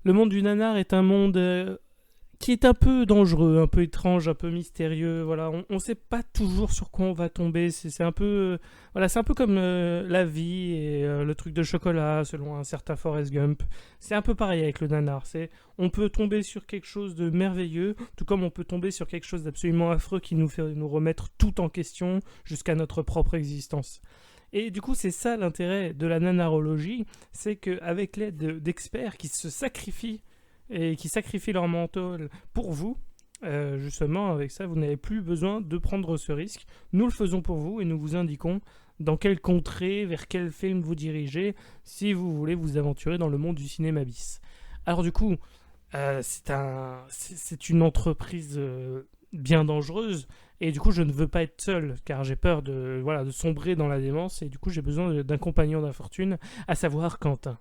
le monde du nanar est un monde qui est un peu dangereux, un peu étrange, un peu mystérieux. Voilà, on sait pas toujours sur quoi on va tomber. C'est un peu, voilà, c'est un peu comme la vie et le truc de chocolat, selon un certain Forrest Gump. C'est un peu pareil avec le nanar. On peut tomber sur quelque chose de merveilleux, tout comme on peut tomber sur quelque chose d'absolument affreux qui nous fait nous remettre tout en question jusqu'à notre propre existence. Et du coup, c'est ça l'intérêt de la nanarologie, c'est qu'avec l'aide d'experts qui se sacrifient et qui sacrifient leur mental pour vous, justement, avec ça, vous n'avez plus besoin de prendre ce risque. Nous le faisons pour vous et nous vous indiquons dans quelle contrée, vers quel film vous dirigez, si vous voulez vous aventurer dans le monde du cinéma bis. Alors du coup, c'est une entreprise bien dangereuse, et du coup je ne veux pas être seul, car j'ai peur de sombrer dans la démence, et du coup j'ai besoin d'un compagnon d'infortune, à savoir Quentin.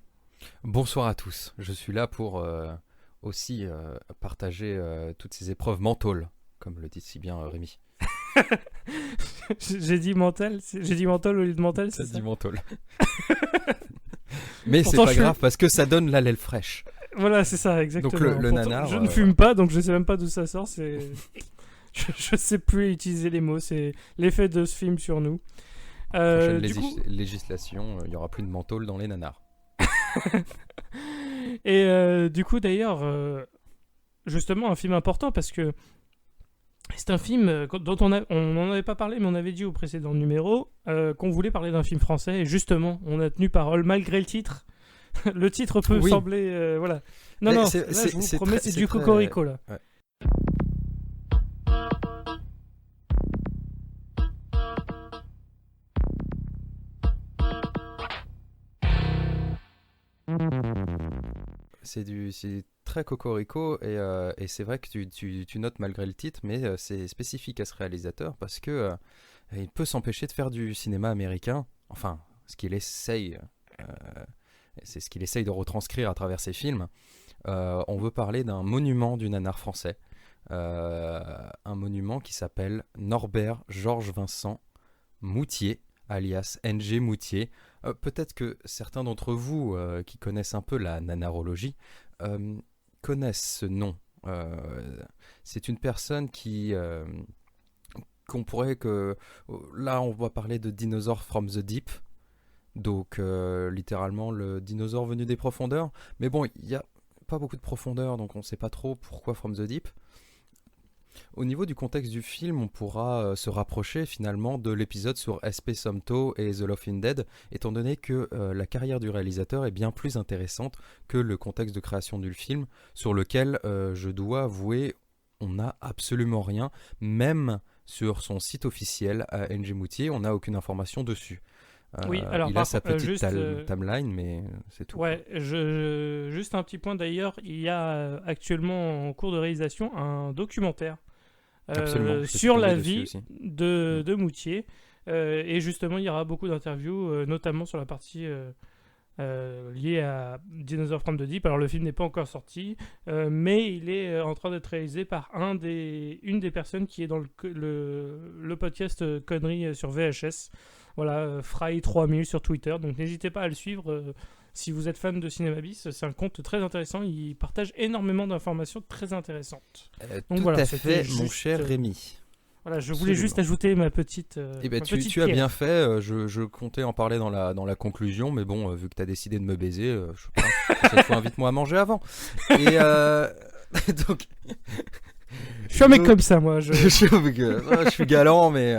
Bonsoir à tous, je suis là pour aussi partager toutes ces épreuves mentales, comme le dit si bien Rémi. J'ai dit mental au lieu de mental, Ça c'est dit ça? mental. Mais c'est Pourtant, pas grave parce que ça donne la l'aile fraîche. Voilà, c'est ça, Donc exactement. le Pourtant, nanar, je ne fume pas, donc je sais même pas d'où ça sort. Je sais plus utiliser les mots. C'est l'effet de ce film sur nous. prochaine Du coup, législation, il y aura plus de menthol dans les nanars. et du coup d'ailleurs, justement, un film important parce que c'est un film dont on n'en avait pas parlé, mais on avait dit au précédent numéro qu'on voulait parler d'un film français. Et justement, on a tenu parole malgré le titre. Le titre peut Oui. sembler, voilà. Non, Mais non, c'est- là, c'est- je vous c'est promets, très- c'est c'est du très- cocorico là. Ouais. C'est très cocorico et c'est vrai que tu notes malgré le titre, mais c'est spécifique à ce réalisateur parce que il peut s'empêcher de faire du cinéma américain. Enfin, ce qu'il essaye, euh, c'est ce qu'il essaye de retranscrire à travers ses films. On veut parler d'un monument du nanar français, un monument qui s'appelle Norbert Georges Vincent Moutier, alias NG Moutier. Peut-être que certains d'entre vous qui connaissent un peu la nanarologie euh, connaissent ce nom. C'est une personne qu'on pourrait que... Là, on va parler de Dinosaur from the Deep. Donc, littéralement, le dinosaure venu des profondeurs. Mais bon, il n'y a pas beaucoup de profondeur, donc on ne sait pas trop pourquoi from the Deep. Au niveau du contexte du film, on pourra se rapprocher finalement de l'épisode sur SP Somto et The Laughing Dead, étant donné que la carrière du réalisateur est bien plus intéressante que le contexte de création du film, sur lequel je dois avouer, on n'a absolument rien, même sur son site officiel à NG Moutier, on n'a aucune information dessus. Oui, alors Il a par sa contre, petite juste, timeline, mais c'est tout, quoi. ouais, juste un petit point d'ailleurs, il y a actuellement en cours de réalisation un documentaire Absolument, je suis sur tombé la dessus vie aussi. de Moutier. Et justement, il y aura beaucoup d'interviews, notamment sur la partie liée à Dinosaur from the Deep. Alors, le film n'est pas encore sorti, mais il est en train d'être réalisé par une des personnes qui est dans le podcast Conneries sur VHS. Voilà, Fry3000 sur Twitter. Donc, n'hésitez pas à le suivre. Si vous êtes fan de Cinéma Bis, c'est un compte très intéressant. Il partage énormément d'informations très intéressantes. Donc Tout voilà, à c'était fait, mon juste, cher Rémi. voilà, je voulais juste Absolument. ajouter ma petite, Eh ben, ma petite tu as pierre. bien fait, je comptais en parler dans la conclusion, mais bon, vu que tu as décidé de me baiser, je sais pas, cette fois invite-moi à manger avant. Et donc, Je suis un mec donc comme ça, moi. je suis galant, mais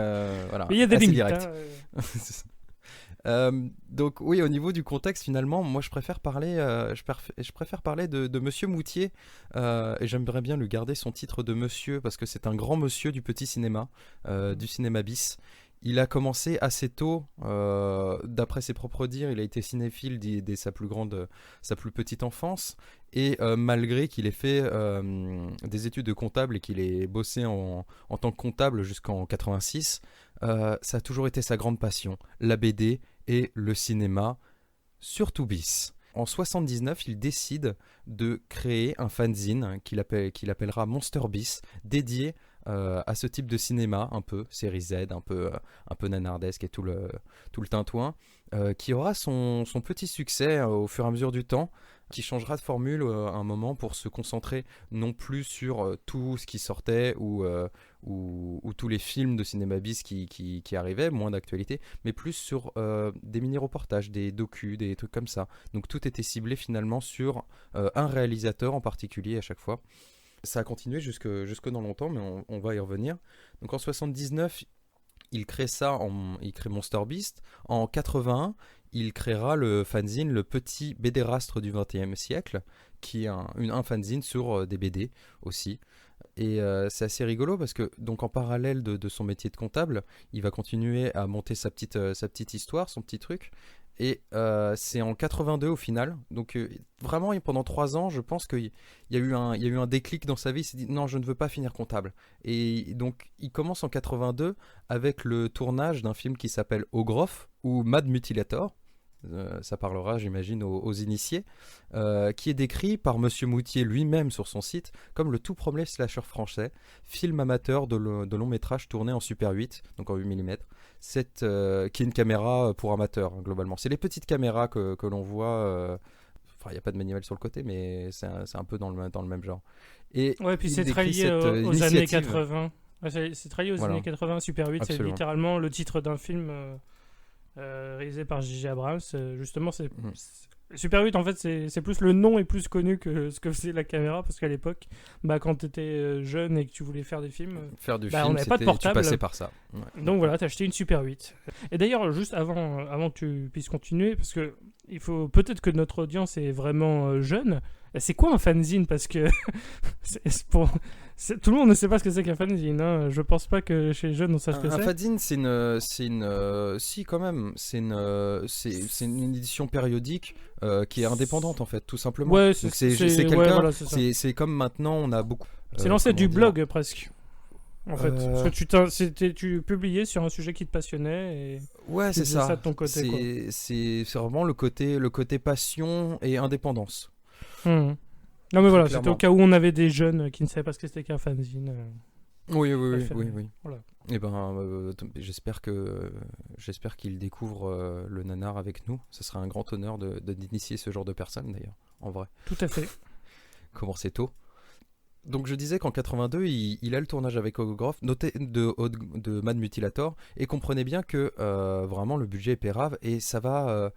voilà, Mais il y a des assez limites. direct. Hein. Donc oui, au niveau du contexte, finalement, moi je préfère parler, je préfère parler de Monsieur Moutier, et j'aimerais bien lui garder son titre de Monsieur parce que c'est un grand monsieur du petit cinéma, du cinéma bis. Il a commencé assez tôt, d'après ses propres dires, il a été cinéphile dès sa plus petite enfance, et malgré qu'il ait fait des études de comptable et qu'il ait bossé en tant que comptable jusqu'en 86, ça a toujours été sa grande passion, la BD et le cinéma, surtout bis. En 79, il décide de créer un fanzine qu'il appellera Monster Bis, dédié à ce type de cinéma, un peu série Z, un peu nanardesque et tout le tintouin. qui aura son petit succès au fur et à mesure du temps, qui changera de formule à un moment pour se concentrer non plus sur tout ce qui sortait ou tous les films de cinéma bis qui arrivaient, moins d'actualité, mais plus sur des mini-reportages, des docus, des trucs comme ça. Donc tout était ciblé finalement sur un réalisateur en particulier à chaque fois. Ça a continué jusque dans longtemps, mais on va y revenir. Donc en 79, il crée il crée Monster Beast. En 81, il créera le fanzine Le Petit Bédérastre du XXe siècle, qui est un fanzine sur des BD aussi. Et c'est assez rigolo parce que donc en parallèle de son métier de comptable, il va continuer à monter sa petite histoire, son petit truc. Et c'est en 82 au final. Donc vraiment pendant 3 ans, je pense qu'il y a eu un déclic dans sa vie. Il s'est dit non, je ne veux pas finir comptable. Et donc il commence en 82 avec le tournage d'un film qui s'appelle Ogroff ou Mad Mutilator. Ça parlera, j'imagine, aux initiés, qui est décrit par Monsieur Moutier lui-même sur son site comme le tout premier slasher français, film amateur de long métrage tourné en Super 8, donc en 8 mm, qui est une caméra pour amateurs, hein, globalement. C'est les petites caméras que l'on voit, enfin il n'y a pas de manuel sur le côté, mais c'est un peu dans le même genre. Et Ouais, puis il c'est décrit trahie cette aux années initiative. 80. Ouais, c'est trahie aux Voilà, années 80. Super 8, c'est absolument. littéralement le titre d'un film réalisé par J.J. Abrams. Justement, Mhm. Super 8, en fait, c'est plus le nom est plus connu que ce que faisait la caméra, parce qu'à l'époque, quand tu étais jeune et que tu voulais faire des films, Faire du on film, n'avait pas de tu portable. passais par ça. Ouais. Donc voilà, t'as acheté une Super 8. Et d'ailleurs, juste avant que tu puisses continuer, parce que il faut peut-être que notre audience est vraiment jeune. C'est quoi un fanzine? Parce que tout le monde ne sait pas ce que c'est qu'un fanzine. Hein. Je pense pas que chez les jeunes on sache ce que Un c'est. fanzine, si quand même, c'est une édition périodique qui est indépendante en fait, tout simplement. Ouais, Donc c'est ouais, quelqu'un, voilà, c'est ça. c'est comme maintenant on a beaucoup. C'est l'ancêtre du comment dire, blog presque. En fait, parce que tu publiais sur un sujet qui te passionnait et Ouais, tu c'est faisais ça ça. de ton côté, quoi. C'est vraiment le côté passion et indépendance, Hmm. Non mais très voilà, c'était au clairement. cas où on avait des jeunes qui ne savaient pas ce que c'était qu'un fanzine. Oui, oui, Ça le oui, fait. oui, oui. Voilà. Et ben, j'espère qu'il découvre le nanar avec nous. Ce sera un grand honneur d'initier ce genre de personnes d'ailleurs, en vrai. Tout à fait. Commencer tôt. Donc je disais qu'en 82, il a le tournage avec Ogogroff de Mad Mutilator et comprenez bien que vraiment le budget est pérave et ça va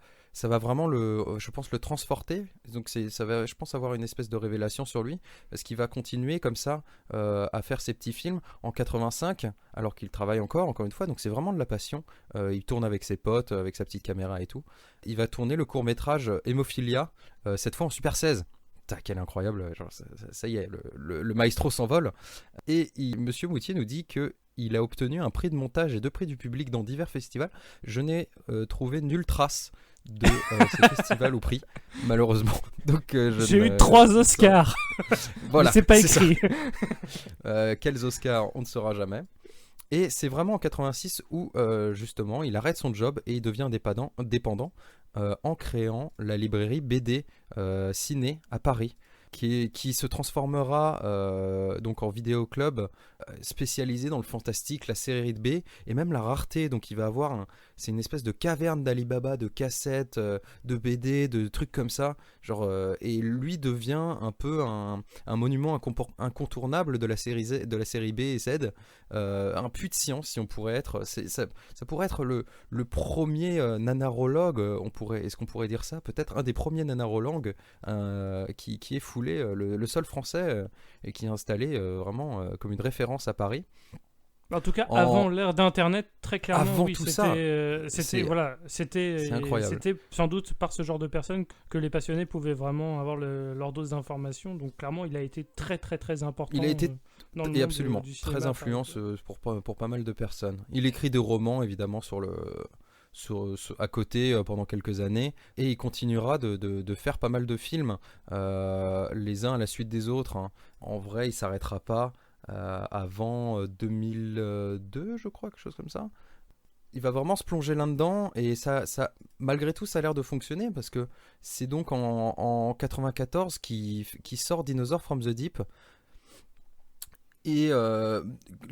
vraiment je pense le transporter. Donc ça va, je pense, avoir une espèce de révélation sur lui parce qu'il va continuer comme ça à faire ses petits films en 85 alors qu'il travaille encore une fois. Donc c'est vraiment de la passion. Il tourne avec ses potes, avec sa petite caméra et tout. Il va tourner le court métrage Hémophilia, cette fois en Super 16. Putain, quel incroyable, genre, ça y est, le maestro s'envole. Et Monsieur Moutier nous dit qu'il a obtenu un prix de montage et 2 prix du public dans divers festivals. Je n'ai trouvé nulle trace de ces festivals ou prix, malheureusement. Donc, J'ai eu 3 Oscars. Voilà, Mais c'est pas ça. écrit. Quels Oscars, on ne saura jamais. Et c'est vraiment en 86 où justement il arrête son job et il devient dépendant en créant la librairie BD Ciné à Paris, qui se transformera donc en vidéoclub spécialisé dans le fantastique, la série de B et même la rareté. Donc il va avoir c'est une espèce de caverne d'Alibaba de cassettes, de BD, de trucs comme ça. Genre, et lui devient un peu un monument incontournable de la série B et Z. Un puits de science, si on pourrait être. Ça pourrait être le premier nanarologue, est-ce qu'on pourrait dire ça? Peut-être un des premiers nanarologues qui est foulé, le seul français, et qui est installé vraiment comme une référence à Paris. En tout cas, En- avant l'ère d'Internet, très clairement, Avant oui, tout ça, c'est incroyable. c'était sans doute par ce genre de personnes que les passionnés pouvaient vraiment avoir leur dose d'information. Donc clairement, il a été très très très important. Il a été dans le Et monde absolument, du cinéma très à influent Paris. pour pas mal de personnes. Il écrit des romans, évidemment, à côté pendant quelques années, et il continuera de faire pas mal de films, les uns à la suite des autres. Hein. En vrai, il s'arrêtera pas avant 2002, je crois, quelque chose comme ça. Il va vraiment se plonger là-dedans, et malgré tout, ça a l'air de fonctionner, parce que c'est donc en 94 qui sort Dinosaur from the Deep. Et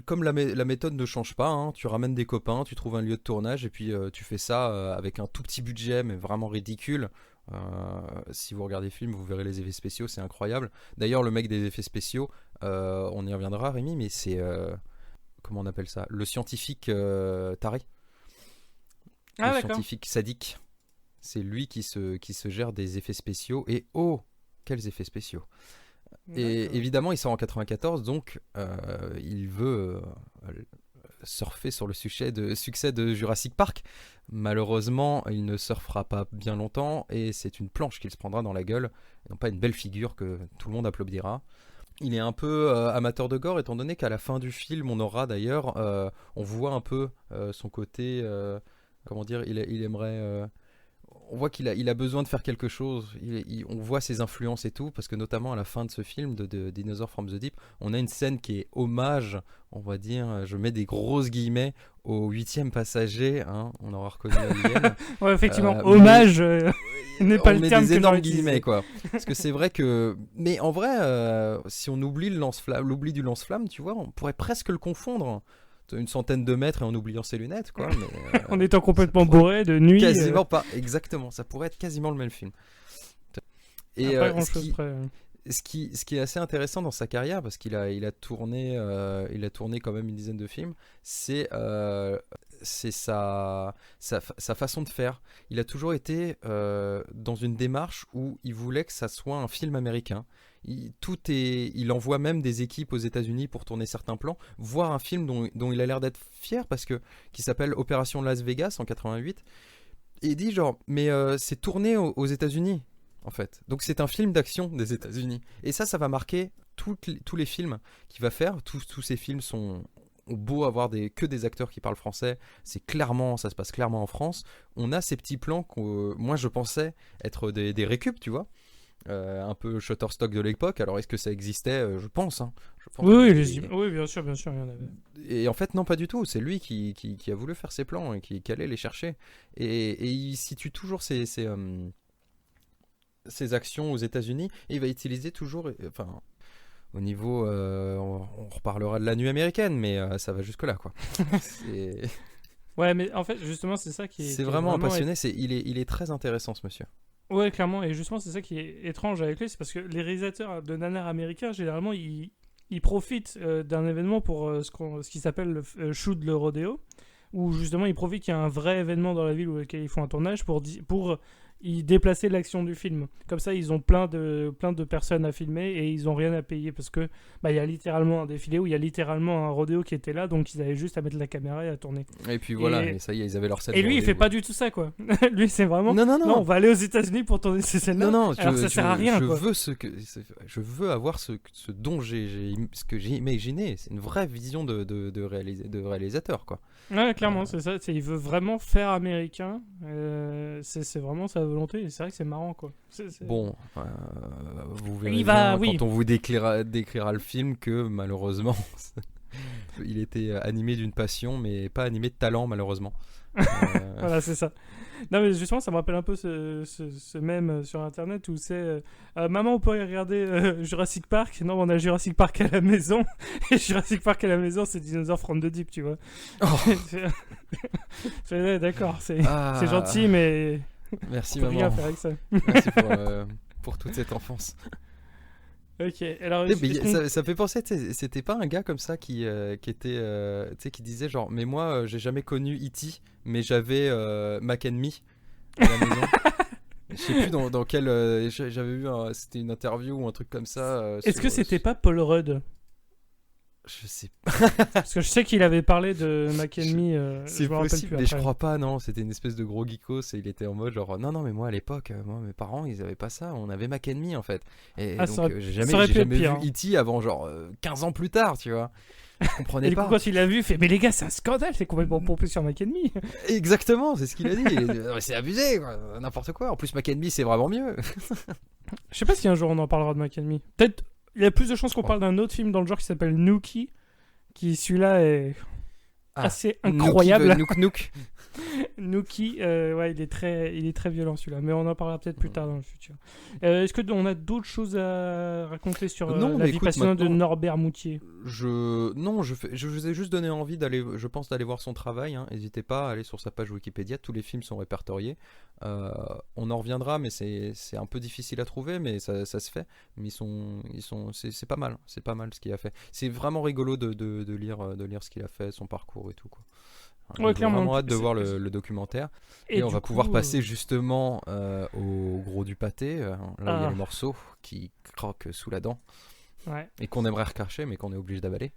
comme la méthode ne change pas, hein, tu ramènes des copains, tu trouves un lieu de tournage et puis tu fais ça avec un tout petit budget mais vraiment ridicule. Si vous regardez le film, vous verrez les effets spéciaux, c'est incroyable. D'ailleurs, le mec des effets spéciaux, on y reviendra, Rémi, mais c'est comment on appelle ça? Le scientifique taré, Ah, le d'accord. scientifique sadique. C'est lui qui se gère des effets spéciaux et oh, quels effets spéciaux! Et D'accord. évidemment, il sort en 94, donc il veut surfer sur le succès de Jurassic Park. Malheureusement, il ne surfera pas bien longtemps et c'est une planche qu'il se prendra dans la gueule, et non pas une belle figure que tout le monde applaudira. Il est un peu amateur de gore, étant donné qu'à la fin du film, on aura d'ailleurs, on voit un peu son côté, comment dire, il aimerait on voit il a besoin de faire quelque chose. On voit ses influences et tout, parce que notamment à la fin de ce film de Dinosaur from the Deep, on a une scène qui est hommage, on va dire, je mets des grosses guillemets, au 8e passager, hein, on aura reconnu Alien. Ouais, effectivement, Mais hommage n'est pas on le met terme des que j'aurais énormes guillemets, utilisé. quoi. Parce que c'est vrai que... Mais en vrai, si on oublie l'oubli du lance-flamme, tu vois, on pourrait presque le confondre. Une centaine de mètres et en oubliant ses lunettes, quoi. Mais En étant ça complètement pourrait bourré de nuit, quasiment pas, exactement, ça pourrait être quasiment le même film. Et pas grand chose près. ce qui est assez intéressant dans sa carrière, parce il a tourné quand même une dizaine de films, c'est sa façon de faire. Il a toujours été dans une démarche où il voulait que ça soit un film américain. Il envoie même des équipes aux États-Unis pour tourner certains plans, voir un film dont il a l'air d'être fier, qui s'appelle Opération Las Vegas en 88. Et il dit genre, mais c'est tourné aux États-Unis en fait. Donc c'est un film d'action des États-Unis. Et ça va marquer tous les films qu'il va faire. Tous ces films ont beau avoir que des acteurs qui parlent français, ça se passe clairement en France. On a ces petits plans que moi je pensais être des récup, tu vois. Un peu Shutterstock de l'époque. Alors est-ce que ça existait? Je pense. Hein. Je pense Oui, que oui, bien sûr, il y en avait. et en fait, non, pas du tout. C'est lui qui a voulu faire ses plans et qui allait les chercher. Et il situe toujours ses actions aux États-Unis. Et il va utiliser toujours. Enfin, au niveau. On reparlera de la nuit américaine, mais ça va jusque-là, quoi. C'est Ouais, mais en fait, justement, c'est ça c'est qui est vraiment un vraiment. passionné. Il est très intéressant, ce monsieur. Ouais, clairement, et justement, c'est ça qui est étrange avec lui, c'est parce que les réalisateurs de nanars américains, généralement, ils profitent d'un événement pour ce qui s'appelle le shoot le rodéo, où justement, ils profitent qu'il y a un vrai événement dans la ville où lequel ils font un tournage pour y déplacer l'action du film. Comme ça, ils ont plein de personnes à filmer et ils ont rien à payer parce que il y a littéralement un défilé où il y a littéralement un rodéo qui était là, donc ils avaient juste à mettre la caméra et à tourner. Et puis voilà, Et, et ça y est, ils avaient leur scène et de lui, il fait rendez-vous. pas du tout ça, quoi. Lui, c'est vraiment. Non, non, Non, on non. va aller aux États-Unis pour tourner ces scènes-là. Non, non, Alors ça sert à rien, je quoi. veux je veux avoir ce dont ce que j'ai imaginé. C'est une vraie vision de réalisateur, quoi. Ouais, clairement, c'est ça. Il veut vraiment faire américain. C'est vraiment sa volonté. Et c'est vrai que c'est marrant, quoi. Bon, vous verrez Il bien va, oui. quand on vous décrira le film que malheureusement, il était animé d'une passion, mais pas animé de talent, malheureusement. Voilà, c'est ça. Non, mais justement, ça me rappelle un peu ce mème sur Internet où c'est maman, on peut regarder Jurassic Park. Non, on a Jurassic Park à la maison. Et Jurassic Park à la maison, c'est Dinosaur from the Deep, tu vois. Oh. Ouais, d'accord, c'est Ah, gentil, mais merci on peut rien maman, faire avec ça. merci pour toute cette enfance. Ok, alors Eh, mais est-ce qu'on. ça fait penser, tu sais, c'était pas un gars comme ça qui était, tu sais, qui disait genre, mais moi j'ai jamais connu E.T., mais j'avais Mac and Me à la maison. Je sais plus dans quel, j'avais vu, c'était une interview ou un truc comme ça. Est-ce que c'était pas Paul Rudd? Je sais Parce que je sais qu'il avait parlé de Mac and Me, C'est je me rappelle possible, plus mais je après. crois pas, non. C'était une espèce de gros geekos et il était en mode genre, non, non, mais moi à l'époque, moi, mes parents ils avaient pas ça, on avait Mac and Me en fait. Et Ah, donc, ça aurait j'ai ça aurait pu être jamais vu pire, hein. E.T. avant genre 15 ans plus tard, tu vois. Je Et comprenais du coup, pas. quand il l'a vu, il fait mais les gars, c'est un scandale, c'est complètement pompé sur Mac and Me. Exactement, c'est ce qu'il a dit. C'est abusé, quoi. N'importe quoi. En plus, Mac and Me, c'est vraiment mieux. Je sais pas si un jour on en parlera de Mac and Me. Peut-être, il y a plus de chances qu'on Oh. parle d'un autre film dans le genre qui s'appelle Nookie, qui celui-là est Ah, assez incroyable. Nook Nook. Nuki, ouais, il est très violent celui-là, mais on en parlera peut-être plus tard dans le futur. Est-ce que on a d'autres choses à raconter sur Non, la mais vie écoute, passionnante de maintenant, Norbert Moutier? non, je vous ai juste donné envie d'aller, je pense, d'aller voir son travail. Hein. N'hésitez pas à aller sur sa page Wikipédia. Tous les films sont répertoriés. On en reviendra, mais c'est un peu difficile à trouver, mais ça se fait. Mais c'est pas mal. C'est pas mal ce qu'il a fait. C'est vraiment rigolo de lire ce qu'il a fait, son parcours et tout, quoi. Ouais, J'ai clairement. vraiment hâte de voir le documentaire. Et on du va coup, pouvoir passer justement au gros du pâté. Là où il y a le morceau qui croque sous la dent. Ouais. Et qu'on aimerait recracher, mais qu'on est obligé d'avaler.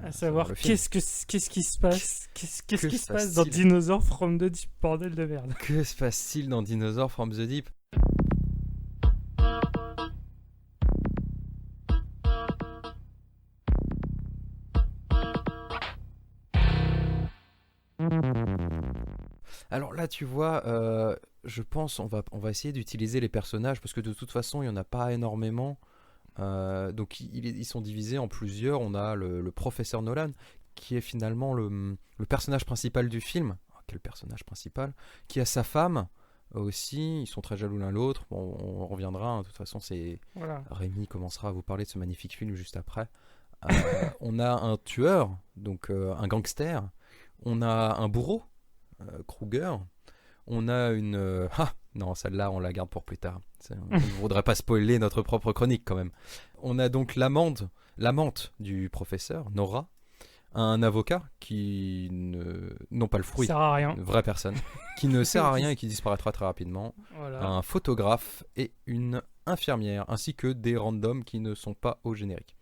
À savoir, le film. qu'est-ce qui se passe? Qu'est-ce Que qui se se passe dans passe-t-il Dinosaur from the Deep, bordel de merde? Que se passe-t-il dans Dinosaur from the Deep? Alors là, tu vois, je pense on va essayer d'utiliser les personnages parce que de toute façon, il n'y en a pas énormément. Donc ils sont divisés en plusieurs. On a le professeur Nolan qui est finalement le personnage principal du film. Oh, quel personnage principal? Qui a sa femme aussi. Ils sont très jaloux l'un l'autre. Bon, on reviendra. Hein. De toute façon, Voilà. Rémi commencera à vous parler de ce magnifique film juste après. On a un tueur, donc un gangster. On a un bourreau, Kruger. On a une... Ah non, celle-là, on la garde pour plus tard. On ne voudrait pas spoiler notre propre chronique quand même. On a donc l'amante du professeur, Nora. Un avocat qui non pas le fruit, Ça sert à rien. une vraie personne, qui ne sert à rien et qui disparaîtra très rapidement. Voilà. Un photographe et une infirmière, ainsi que des randoms qui ne sont pas au générique.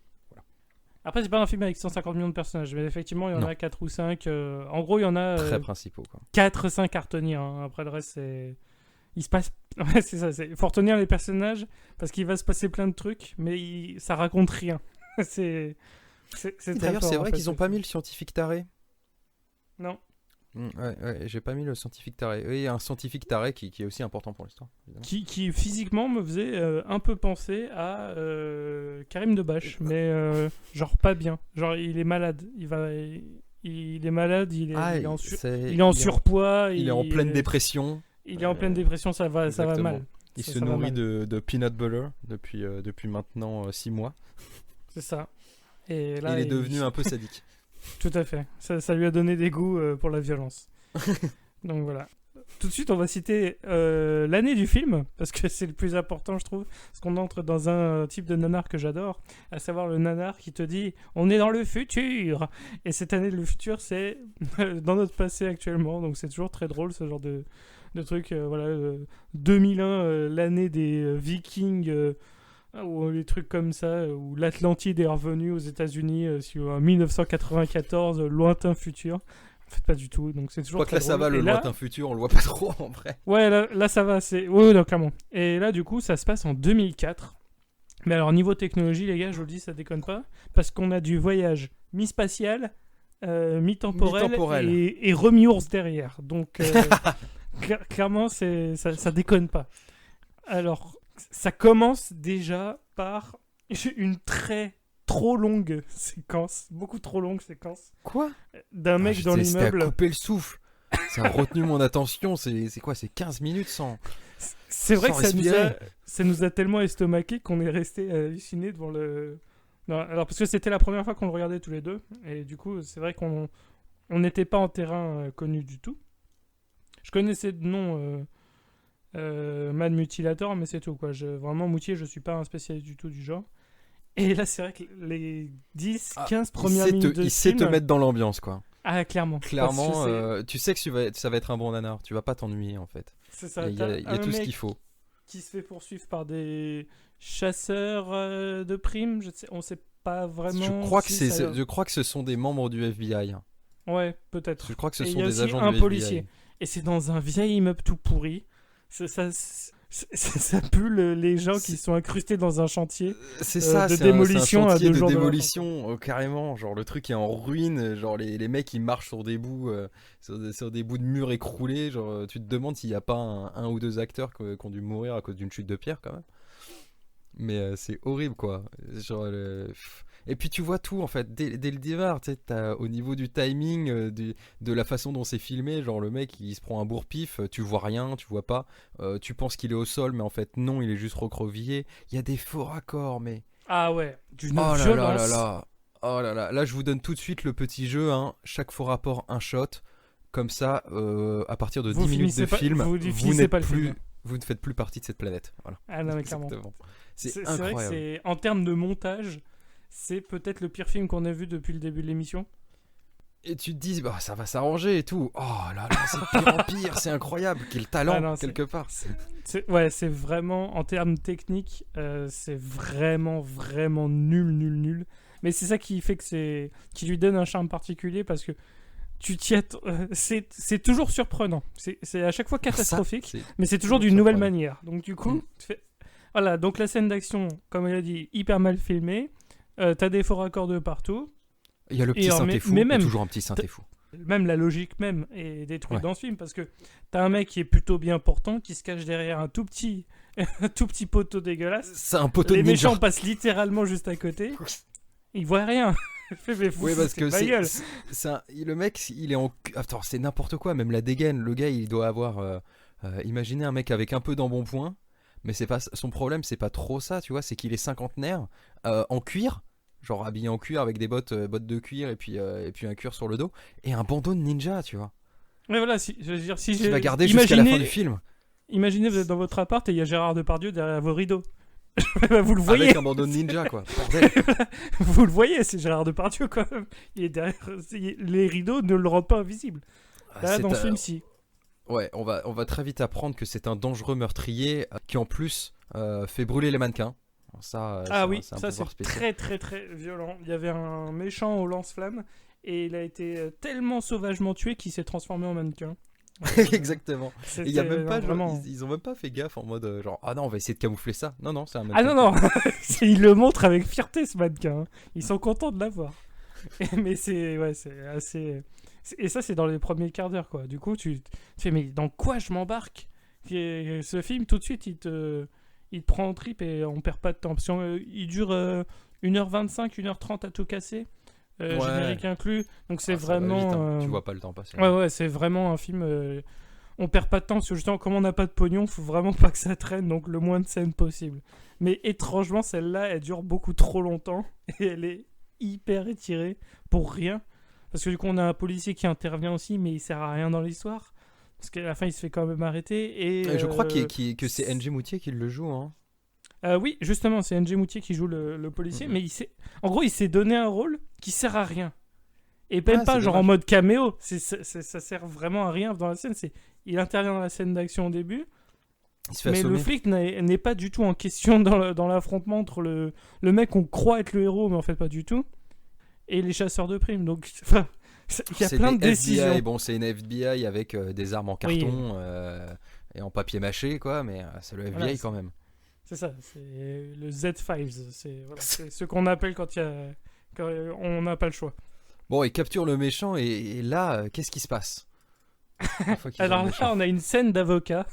Après, c'est pas un film avec 150 millions de personnages, mais effectivement, il y en Non. a 4 ou 5. En gros, il y en a Très principaux, quoi. 4-5 à retenir. Hein. Après, le reste, c'est. Il se passe. Ouais, c'est ça. Il faut retenir les personnages parce qu'il va se passer plein de trucs, mais ça raconte rien. c'est. Très D'ailleurs, fort, c'est en vrai fait, qu'ils n'ont ce pas film. mis le scientifique taré. Non. Ouais, j'ai pas mis le scientifique taré. Oui, il y a un scientifique taré qui est aussi important pour l'histoire. Évidemment. Qui physiquement me faisait un peu penser à Karim Debache, mais genre pas bien. Genre, il est malade. Il est malade, il est en surpoids. Il est en pleine dépression. Il est en pleine dépression, ça va Exactement. mal. Il Ça se va nourrit mal. de peanut butter depuis maintenant 6 mois. C'est ça. Et Et là, il est devenu un peu sadique. Tout à fait. Ça lui a donné des goûts pour la violence. Donc voilà. Tout de suite, on va citer l'année du film, parce que c'est le plus important, je trouve, parce qu'on entre dans un type de nanar que j'adore, à savoir le nanar qui te dit « On est dans le futur !» Et cette année, le futur, c'est dans notre passé actuellement, donc c'est toujours très drôle, ce genre de truc. Voilà, 2001, l'année des Vikings, ou les trucs comme ça, où l'Atlantide est revenue aux États-Unis sur 1994, lointain futur. En fait, pas du tout, donc c'est Je toujours crois que très là, ça drôle. va, le Et là, lointain futur, on le voit pas trop en vrai. ouais, là, ça va, c'est... Oui, non, clairement. Et là, du coup, ça se passe en 2004. Mais alors, niveau technologie, les gars, je vous le dis, ça déconne pas, parce qu'on a du voyage mi-spatial, mi-temporel, Mi-temporel. et remis-ours derrière. Donc, clairement, ça déconne pas. Alors, ça commence déjà par une trop longue séquence, beaucoup trop longue séquence, Quoi? d'un mec dans C'était à l'immeuble. couper le souffle. Ça a retenu mon attention. C'est quoi? C'est 15 minutes sans. C'est vrai sans que respirer. ça nous a tellement estomaqué qu'on est resté halluciné devant le... Non, alors, parce que c'était la première fois qu'on le regardait tous les deux, et du coup, c'est vrai qu'on n'était pas en terrain connu du tout. Je connaissais de nom Mad Mutilator, mais c'est tout, quoi. Vraiment, Moutier, je suis pas un spécialiste du tout du genre. Et là, c'est vrai que les 10-15 premières minutes de Il sait te film... mettre dans l'ambiance, quoi. Ah, clairement. Clairement, Parce que tu sais que ça va être un bon nanar. Tu vas pas t'ennuyer en fait. c'est ça. Il y a T'as tout un ce mec qu'il faut. qui se fait poursuivre par des chasseurs de primes. On sait pas vraiment. Je crois que ce sont des membres du FBI. Ouais, peut-être. Je crois que ce Et il sont y a des aussi agents un du policier. FBI. Et c'est dans un vieil immeuble tout pourri. Ça pue les gens qui sont incrustés dans un chantier. C'est ça, de c'est démolition un à chantier 2 de jours de démolition, carrément. Genre le truc est en ruine, genre les mecs ils marchent sur des bouts, sur des bouts de murs écroulés. Genre tu te demandes s'il n'y a pas un ou deux acteurs qui ont dû mourir à cause d'une chute de pierre quand même. Mais c'est horrible quoi. Genre, Et puis tu vois tout en fait, dès le départ, tu sais, au niveau du timing, de la façon dont c'est filmé, genre le mec il se prend un bourre-pif, tu vois rien, tu vois pas, tu penses qu'il est au sol, mais en fait non, il est juste recroquevillé. Il y a des faux raccords, mais... Ah ouais, d'une Oh là là là violence. là. Oh là là. Là, je vous donne tout de suite le petit jeu, hein. Chaque faux rapport, un shot. Comme ça, à partir de 10 minutes de film, Vous vous finissez n'êtes pas le film. plus, vous ne faites plus partie de cette planète. Voilà. Ah non mais clairement. Exactement. C'est C'est vrai que incroyable. c'est en termes de montage, c'est peut-être le pire film qu'on a vu depuis le début de l'émission. Et tu te dis, bah, ça va s'arranger et tout. Oh là là, c'est de pire en pire, c'est incroyable. Quel talent, Ah non, quelque part. ouais, c'est vraiment en termes techniques, c'est vraiment vraiment nul. Mais c'est ça qui fait que qui lui donne un charme particulier parce que tu t'y c'est toujours surprenant. C'est à chaque fois catastrophique, C'est mais c'est toujours toujours d'une nouvelle surprenant. manière. Donc du coup, voilà. Donc la scène d'action, comme il a dit, hyper mal filmée. T'as des faux raccords de partout. Il y a le petit Et synthé fou, mais il y a même, toujours un petit synthé fou. même la logique même est détruite Ouais. dans ce film parce que t'as un mec qui est plutôt bien portant qui se cache derrière un tout petit, un tout petit poteau dégueulasse. C'est un poteau de Les ninja. méchants passent littéralement juste à côté. Ils voient rien. Mais vous Oui, parce foutez que de ma gueule. le mec, il est en. Attends, c'est n'importe quoi, même la dégaine. Le gars, il doit avoir. Imaginez un mec avec un peu d'embonpoint, mais c'est pas son problème, c'est pas trop ça, tu vois, c'est qu'il est cinquantenaire, en cuir, genre habillé en cuir avec des bottes de cuir et puis un cuir sur le dos, et un bandeau de ninja, tu vois, Mais voilà, je veux dire, si qui j'ai. va garder jusqu'à la fin du film, Imaginez, vous êtes dans votre appart et il y a Gérard Depardieu derrière vos rideaux. Vous le voyez. avec un bandeau de ninja, quoi. Bordel. Vous le voyez, c'est Gérard Depardieu quand même. Il est derrière. Les rideaux ne le rendent pas invisible. Là, C'est dans ce film-ci. Ouais, on va très vite apprendre que c'est un dangereux meurtrier qui en plus fait brûler les mannequins. Ça, Ah oui, c'est un ça pouvoir c'est spécial. très violent. Il y avait un méchant au lance-flamme et il a été tellement sauvagement tué qu'il s'est transformé en mannequin. Exactement. Et il y a même pas, genre, vraiment. ils ont même pas fait gaffe en mode genre ah non on va essayer de camoufler ça. Non non c'est un Ah mannequin. non, il le montre avec fierté ce mannequin. Hein. Ils sont contents de l'avoir. Mais c'est assez. Et ça, c'est dans les premiers quarts d'heure, quoi. Du coup, tu te fais, mais dans quoi je m'embarque? Et ce film, tout de suite, il te prend en trip et on perd pas de temps. Parce il dure 1h25, 1h30 à tout casser, Ouais. générique inclus. Donc c'est Ça va vite, hein. vraiment. Tu vois pas le temps passer. Ouais, c'est vraiment un film. On perd pas de temps parce que justement, comme on n'a pas de pognon, faut vraiment pas que ça traîne, donc le moins de scènes possible. Mais étrangement, celle-là, elle dure beaucoup trop longtemps et elle est hyper étirée pour rien. Parce que du coup, on a un policier qui intervient aussi, mais il sert à rien dans l'histoire. Parce qu'à la fin, il se fait quand même arrêter. Et Je crois que c'est NG Moutier qui le joue. Hein. oui, justement, c'est NG Moutier qui joue le policier, Mhm. mais en gros, il s'est donné un rôle qui sert à rien. Et même Ouais, pas c'est genre en dommage. mode caméo. Ça sert vraiment à rien dans la scène. Il intervient dans la scène d'action au début, Il se fait mais le assommer. flic n'est pas du tout en question dans l'affrontement entre le mec qu'on croit être le héros, mais en fait pas du tout, et les chasseurs de primes. Donc, enfin, il y a C'est plein des de décisions. FBI. Bon, c'est une FBI avec des armes en Oui. carton et en papier mâché, quoi. Mais c'est le FBI Voilà, quand même. C'est ça, c'est le Z-Files. C'est ce qu'on appelle quand on n'a pas le choix. Bon, il capture le méchant et là, qu'est-ce qui se passe Une fois qu'ils ont Alors le là, méchant. on a une scène d'avocat.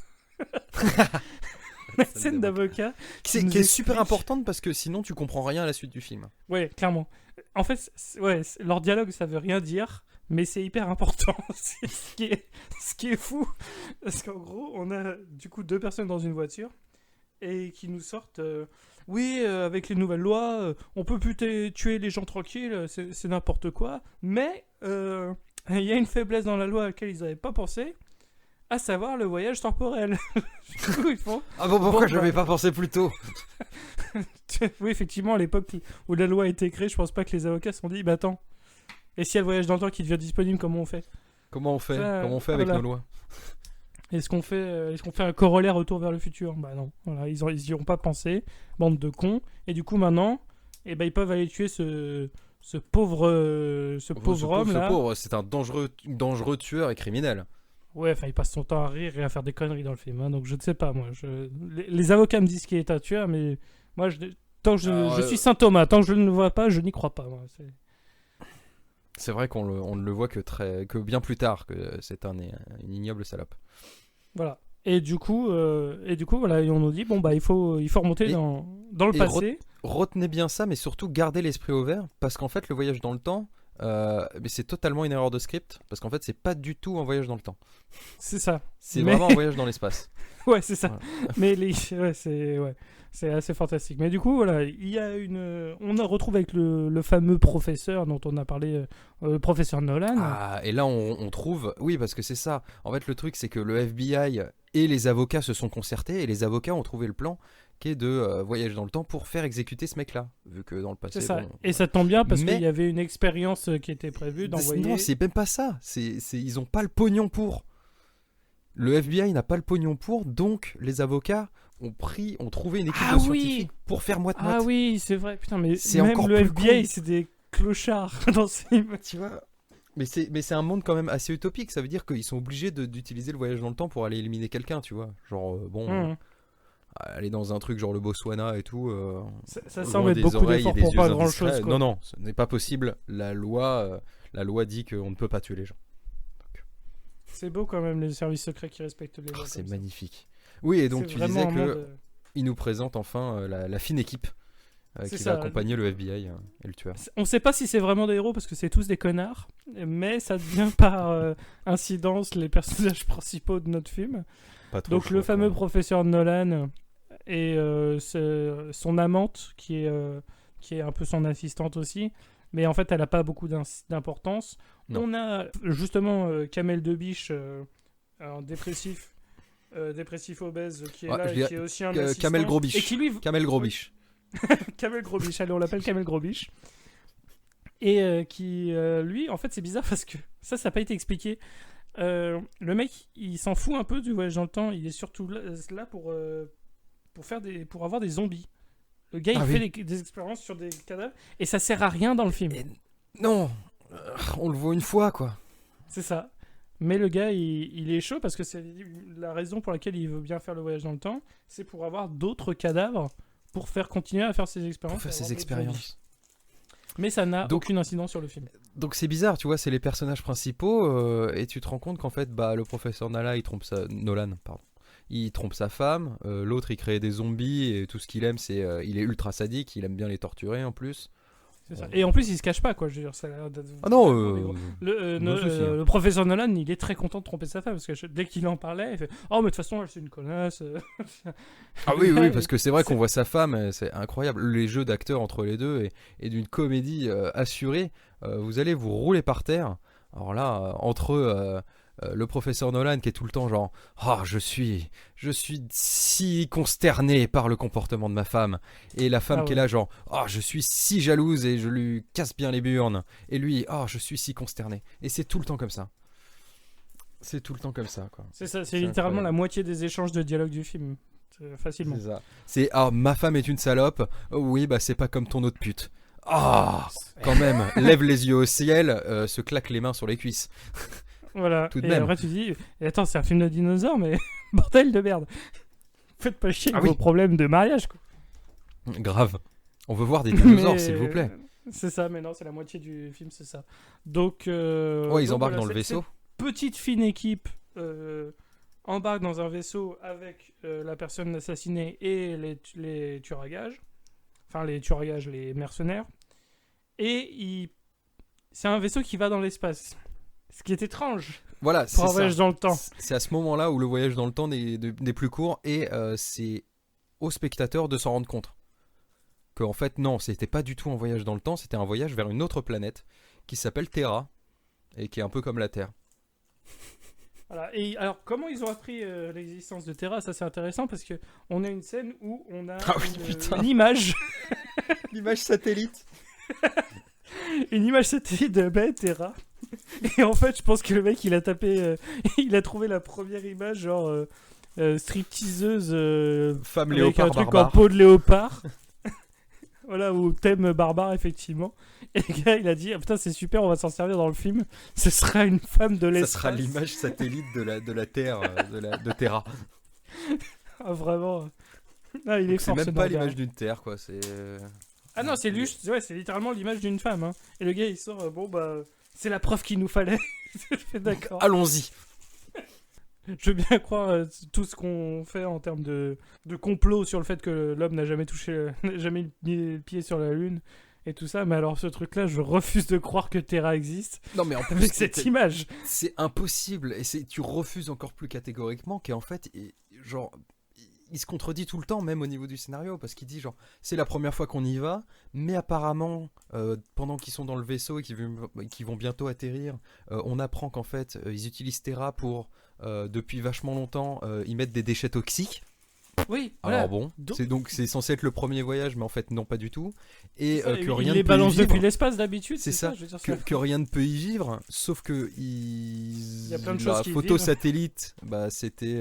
Une scène d'avocat. Qui nous est super explique- importante parce que sinon tu comprends rien à la suite du film. Ouais, clairement. En fait, leur dialogue, ça veut rien dire, mais c'est hyper important. C'est ce qui est fou. Parce qu'en gros, on a du coup deux personnes dans une voiture et qui nous sortent oui, avec les nouvelles lois, on peut plus tuer les gens tranquilles, c'est n'importe quoi, mais il y a une faiblesse dans la loi à laquelle ils n'avaient pas pensé, à savoir le voyage temporel. Du coup, ils font Ah bon, pourquoi Bon, je n'avais bah. pas pensé plus tôt oui, effectivement, à l'époque où la loi a été créée, je pense pas que les avocats se sont dit, bah attends, et si y a le voyage dans le temps qui devient disponible, comment on fait? Comment on fait Ça, Comment on fait avec voilà. nos lois Est-ce qu'on fait un corollaire retour vers le futur? Bah non, voilà, ils y ont pas pensé, bande de cons, et du coup maintenant, eh ben, ils peuvent aller tuer ce pauvre homme là. pauvre, c'est un dangereux tueur et criminel. Ouais, enfin il passe son temps à rire et à faire des conneries dans le film, hein, donc je ne sais pas moi. Les avocats me disent qu'il est un tueur, mais moi tant que Alors, je suis Saint Thomas, tant que je ne le vois pas, je n'y crois pas. Moi. C'est vrai qu'on ne le voit que bien plus tard, que c'est une ignoble salope. Voilà. Voilà, et on nous dit bon bah il faut remonter Et- dans le et passé. Retenez bien ça, mais surtout gardez l'esprit ouvert, parce qu'en fait, le voyage dans le temps, mais c'est totalement une erreur de script, parce qu'en fait, c'est pas du tout un voyage dans le temps. C'est ça. C'est Mais vraiment un voyage dans l'espace. ouais, c'est ça. Voilà. Mais c'est assez fantastique. Mais du coup, voilà, il y a on a retrouvé avec le fameux professeur dont on a parlé, le professeur Nolan. Ah, et là, on trouve. Oui, parce que c'est ça. En fait, le truc, c'est que le FBI et les avocats se sont concertés, et les avocats ont trouvé le plan qui est de voyager dans le temps pour faire exécuter ce mec-là. Vu que dans le C'est passé, ça. bon. Et ça tombe bien parce Mais- qu'il y avait une expérience qui était prévue d'envoyer. Non, c'est même pas ça. Ils ont pas le pognon pour. Le FBI n'a pas le pognon pour, donc les avocats ont trouvé une équipe Ah de oui. scientifiques pour faire moite-moite. Ah oui, c'est vrai. Putain, mais C'est même encore le plus FBI, con. c'est des clochards dans ce film. Tu vois. Mais c'est un monde quand même assez utopique. Ça veut dire qu'ils sont obligés d'utiliser le voyage dans le temps pour aller éliminer quelqu'un, tu vois. Genre, Hum. aller dans un truc genre le Botswana et tout. Ça loin semble être des beaucoup oreilles et d'efforts des pour yeux pas indiscrets. grand-chose. Non, non, ce n'est pas possible. La loi dit qu'on ne peut pas tuer les gens. C'est beau quand même les services secrets qui respectent les lois. C'est comme ça. magnifique. Oui, et donc C'est tu vraiment disais un que monde, il nous présente enfin la fine équipe C'est qui ça. va accompagner le FBI et le tueur. On sait pas si c'est vraiment des héros parce que c'est tous des connards, mais ça devient par incidence les personnages principaux de notre film. Pas trop Donc chaud, le fameux quoi. professeur Nolan et son amante qui est un peu son assistante aussi, mais en fait elle a pas beaucoup d'importance. Non. On a justement Kamel Debiche, un dépressif obèse qui est Ouais, là je et dirais, qui est aussi un Kamel assistant Grosbiche. et qui lui Kamel Grosbiche. Kamel Grosbiche, allez on l'appelle Kamel Grosbiche. Et qui, lui, en fait, c'est bizarre parce que ça n'a pas été expliqué. Le mec, il s'en fout un peu du voyage dans le temps. Il est surtout là pour avoir des zombies. Le gars, Ah il oui. fait des expériences sur des cadavres et ça sert à rien dans le film. Et- Non, on le voit une fois, quoi. C'est ça. Mais le gars, il est chaud parce que c'est la raison pour laquelle il veut bien faire le voyage dans le temps, c'est pour avoir d'autres cadavres pour faire continuer à faire ses expériences. Pour faire et avoir ses d'autres zombies. expériences. Mais ça n'a Donc- aucune incidence sur le film. Donc c'est bizarre, tu vois, c'est les personnages principaux et tu te rends compte qu'en fait, bah, le professeur Nolan, pardon. Il trompe sa femme, l'autre il crée des zombies et tout ce qu'il aime, c'est il est ultra sadique, il aime bien les torturer en plus. C'est ça. Et en plus, il se cache pas, quoi. Je veux dire, ça a l'air d'être Ah non, vraiment des gros- no souci, hein. le professeur Nolan, il est très content de tromper sa femme parce que dès qu'il en parlait, il fait oh mais de toute façon, elle c'est une connasse. Ah oui, oui, parce que c'est vrai C'est- qu'on voit sa femme, c'est incroyable. Les jeux d'acteurs entre les deux et d'une comédie assurée, vous allez vous rouler par terre. Alors là, entre le professeur Nolan qui est tout le temps genre ah je suis si consterné par le comportement de ma femme, et la femme Ah qui est ouais. là genre ah je suis si jalouse et je lui casse bien les burnes, et lui ah je suis si consterné, et c'est tout le temps comme ça. C'est tout le temps comme ça, quoi. C'est ça, c'est C'est littéralement incroyable. la moitié des échanges de dialogue du film. Facilement. C'est ça. C'est ah ma femme est une salope. Oh, oui bah c'est pas comme ton autre pute. Ah quand même, lève les yeux au ciel, se claque les mains sur les cuisses. Voilà. Tout de et même. après, tu dis et attends, c'est un film de dinosaures, mais bordel de merde. Faites pas chier Ah avec oui. vos problèmes de mariage, quoi. Grave. On veut voir des dinosaures, Mais- s'il vous plaît. C'est ça, mais non, c'est la moitié du film, c'est ça. Donc. Ouais, ils donc embarquent voilà, dans le cette vaisseau. petite fine équipe embarque dans un vaisseau avec la personne assassinée et les tueurs à gages. Enfin, les tueurs à gages, les mercenaires. Et c'est un vaisseau qui va dans l'espace. Ce qui est étrange Voilà, pour c'est un ça. voyage dans le temps. C'est à ce moment-là où le voyage dans le temps n'est plus court, et c'est au spectateur de s'en rendre compte. Que en fait, non, c'était pas du tout un voyage dans le temps, c'était un voyage vers une autre planète qui s'appelle Terra et qui est un peu comme la Terre. Voilà. Et alors, comment ils ont appris l'existence de Terra? Ça, c'est intéressant parce que on a une scène où on a Ah oui, putain. une image, L'image satellite. une image satellite de la planète Terra. Et en fait, je pense que le mec, il a tapé, il a trouvé la première image, genre stripteaseuse Femme avec léopard un truc barbare. en peau de léopard. Voilà, ou thème barbare, effectivement. Et le gars, il a dit ah, putain, c'est super, on va s'en servir dans le film. Ce sera une femme de Ça l'espace. sera l'image satellite de la Terre, de Terra. Ah, vraiment. Ah, il est C'est fort, même ce pas Norbert. l'image d'une Terre, quoi. C'est. Ah non, c'est juste, ouais, c'est littéralement l'image d'une femme. Hein. Et le gars, il sort, bon bah, c'est la preuve qu'il nous fallait. Je fais d'accord. Allons-y. je veux bien croire tout ce qu'on fait en termes de complot sur le fait que l'homme n'a jamais n'a jamais mis le pied sur la Lune et tout ça, mais alors ce truc-là, je refuse de croire que Terra existe Non, mais en plus, avec cette image. c'est impossible. Et tu refuses encore plus catégoriquement qu'en fait, genre, il se contredit tout le temps, même au niveau du scénario, parce qu'il dit genre, c'est la première fois qu'on y va, mais apparemment, pendant qu'ils sont dans le vaisseau et qu'ils vont bientôt atterrir, on apprend qu'en fait, ils utilisent Terra pour, depuis vachement longtemps, y mettre des déchets toxiques. Oui, Alors voilà. bon, c'est censé être le premier voyage, mais en fait non, pas du tout. Et Ça, que il rien les ne peut y balance vivre. depuis l'espace d'habitude, C'est ça, je veux dire, que rien ne peut y vivre, sauf que y a plein de la choses qui photo vivent. satellite, bah c'était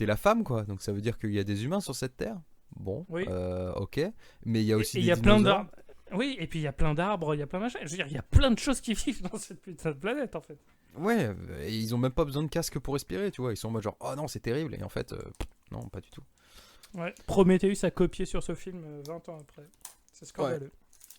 la femme, quoi. Donc ça veut dire qu'il y a des humains sur cette terre. Bon, Oui. Ok, mais il y a aussi Et il des y a plein dinosaures. d'arbres. Oui, et puis il y a plein d'arbres, il y a plein de machins. Je veux dire, il y a plein de choses qui vivent dans cette putain de planète, en fait. Ouais, et ils ont même pas besoin de casque pour respirer, tu vois. Ils sont en mode genre, oh non, c'est terrible, et en fait, non, pas du tout. Ouais. Prometheus a copié sur ce film 20 ans après. C'est scandaleux.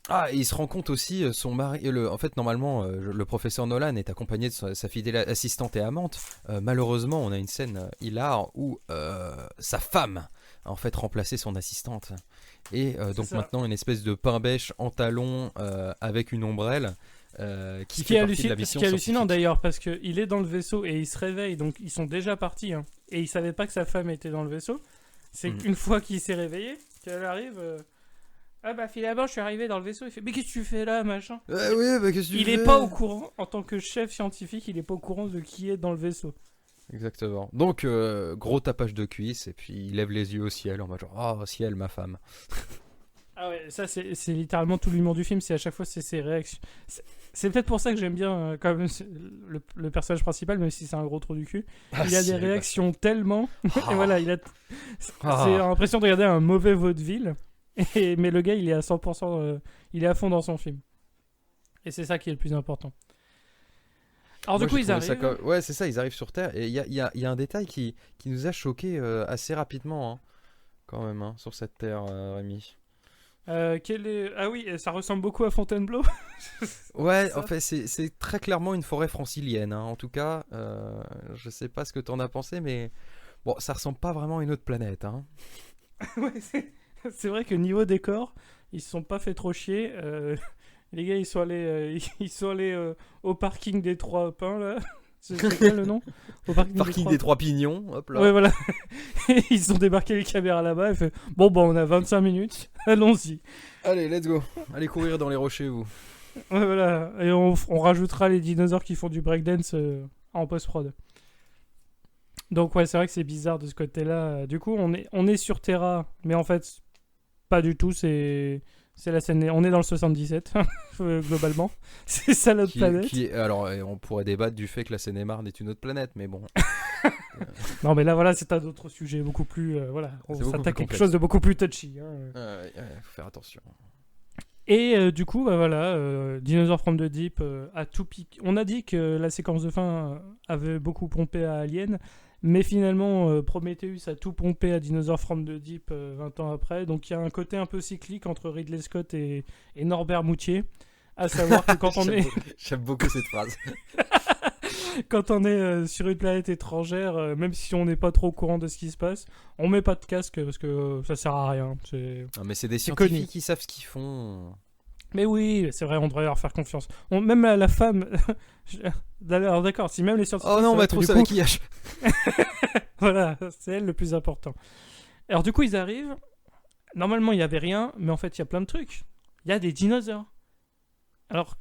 Ah, et il se rend compte aussi, son mari. En fait, normalement, le professeur Nolan est accompagné de sa fidèle assistante et amante. Malheureusement, on a une scène hilar où sa femme a en fait remplacé son assistante. Et donc ça. maintenant, une espèce de pain-bêche en talons avec une ombrelle qui Ce fait partie de la ce mission qui est hallucinant scientifique. d'ailleurs, parce qu'il est dans le vaisseau et il se réveille, donc ils sont déjà partis, hein, et il savait pas que sa femme était dans le vaisseau. C'est Mhm. qu'une fois qu'il s'est réveillé, qu'elle arrive. Ah bah finalement, je suis arrivé dans le vaisseau. Il fait, mais qu'est-ce que tu fais là, machin? Oui, bah qu'est-ce que tu Il est fais pas au courant, en tant que chef scientifique, il est pas au courant de qui est dans le vaisseau. Exactement. Donc, gros tapage de cuisse, et puis il lève les yeux au ciel en mode genre, oh ciel, ma femme. Ah ouais, ça c'est littéralement tout l'humour du film, c'est à chaque fois c'est ses réactions. C'est peut-être pour ça que j'aime bien quand même le personnage principal, même si c'est un gros trou du cul. Il a des réactions tellement. Et voilà, c'est l'impression de regarder un mauvais vaudeville. Mais le gars, il est à 100%, il est à fond dans son film. Et c'est ça qui est le plus important. Alors Moi, du coup, j'ai ils trouvé ça arrivent. Ouais, c'est ça, ils arrivent sur Terre. Et il y a un détail qui nous a choqué assez rapidement, hein, quand même, hein, sur cette Terre, Rémi. Ah oui, ça ressemble beaucoup à Fontainebleau. Ouais, Ça. en fait, c'est très clairement une forêt francilienne, hein. En tout cas, je sais pas ce que t'en as pensé, mais bon, ça ressemble pas vraiment à une autre planète, hein. Ouais, c'est vrai que niveau décor, ils se sont pas fait trop chier. Les gars, ils sont allés au parking des Trois Pins là. C'est quoi le nom? Au Parking des Trois Pignons, hop là. Ouais, voilà. Ils ont débarqué les caméras là-bas et fait bon, on a 25 minutes, allons-y. Allez, let's go. Allez courir dans les rochers, vous. Ouais, voilà. Et on rajoutera les dinosaures qui font du breakdance en post-prod. Donc, ouais, c'est vrai que c'est bizarre de ce côté-là. Du coup, on est sur Terra, mais en fait, pas du tout. C'est la scène. On est dans le 77, globalement. C'est ça notre planète. Alors, on pourrait débattre du fait que la Seine-et-Marne est une autre planète, mais bon. Non, mais là, voilà, c'est un autre sujet beaucoup plus. Voilà, on C'est beaucoup s'attaque à plus quelque complexe. chose de beaucoup plus touchy. Hein. Faut faire attention. Et du coup, bah voilà, Dinosaur from the Deep a tout piqué. On a dit que la séquence de fin avait beaucoup pompé à Alien, mais finalement, Prometheus a tout pompé à Dinosaur from the Deep 20 ans après. Donc il y a un côté un peu cyclique entre Ridley Scott et Norbert Moutier. À savoir que quand J'aime beaucoup cette phrase. quand on est sur une planète étrangère, même si on n'est pas trop au courant de ce qui se passe, on met pas de casque parce que ça sert à rien. Non, mais c'est des C'est scientifiques connu. qui savent ce qu'ils font. Mais oui, c'est vrai, on devrait leur faire confiance. Même la femme. Alors d'accord, si même les scientifiques. Oh non, on savent va que trop du ça coup, maquillage. voilà, c'est elle le plus important. Alors du coup, ils arrivent. Normalement, il n'y avait rien, mais en fait, il y a plein de trucs. Il y a des dinosaures. Alors,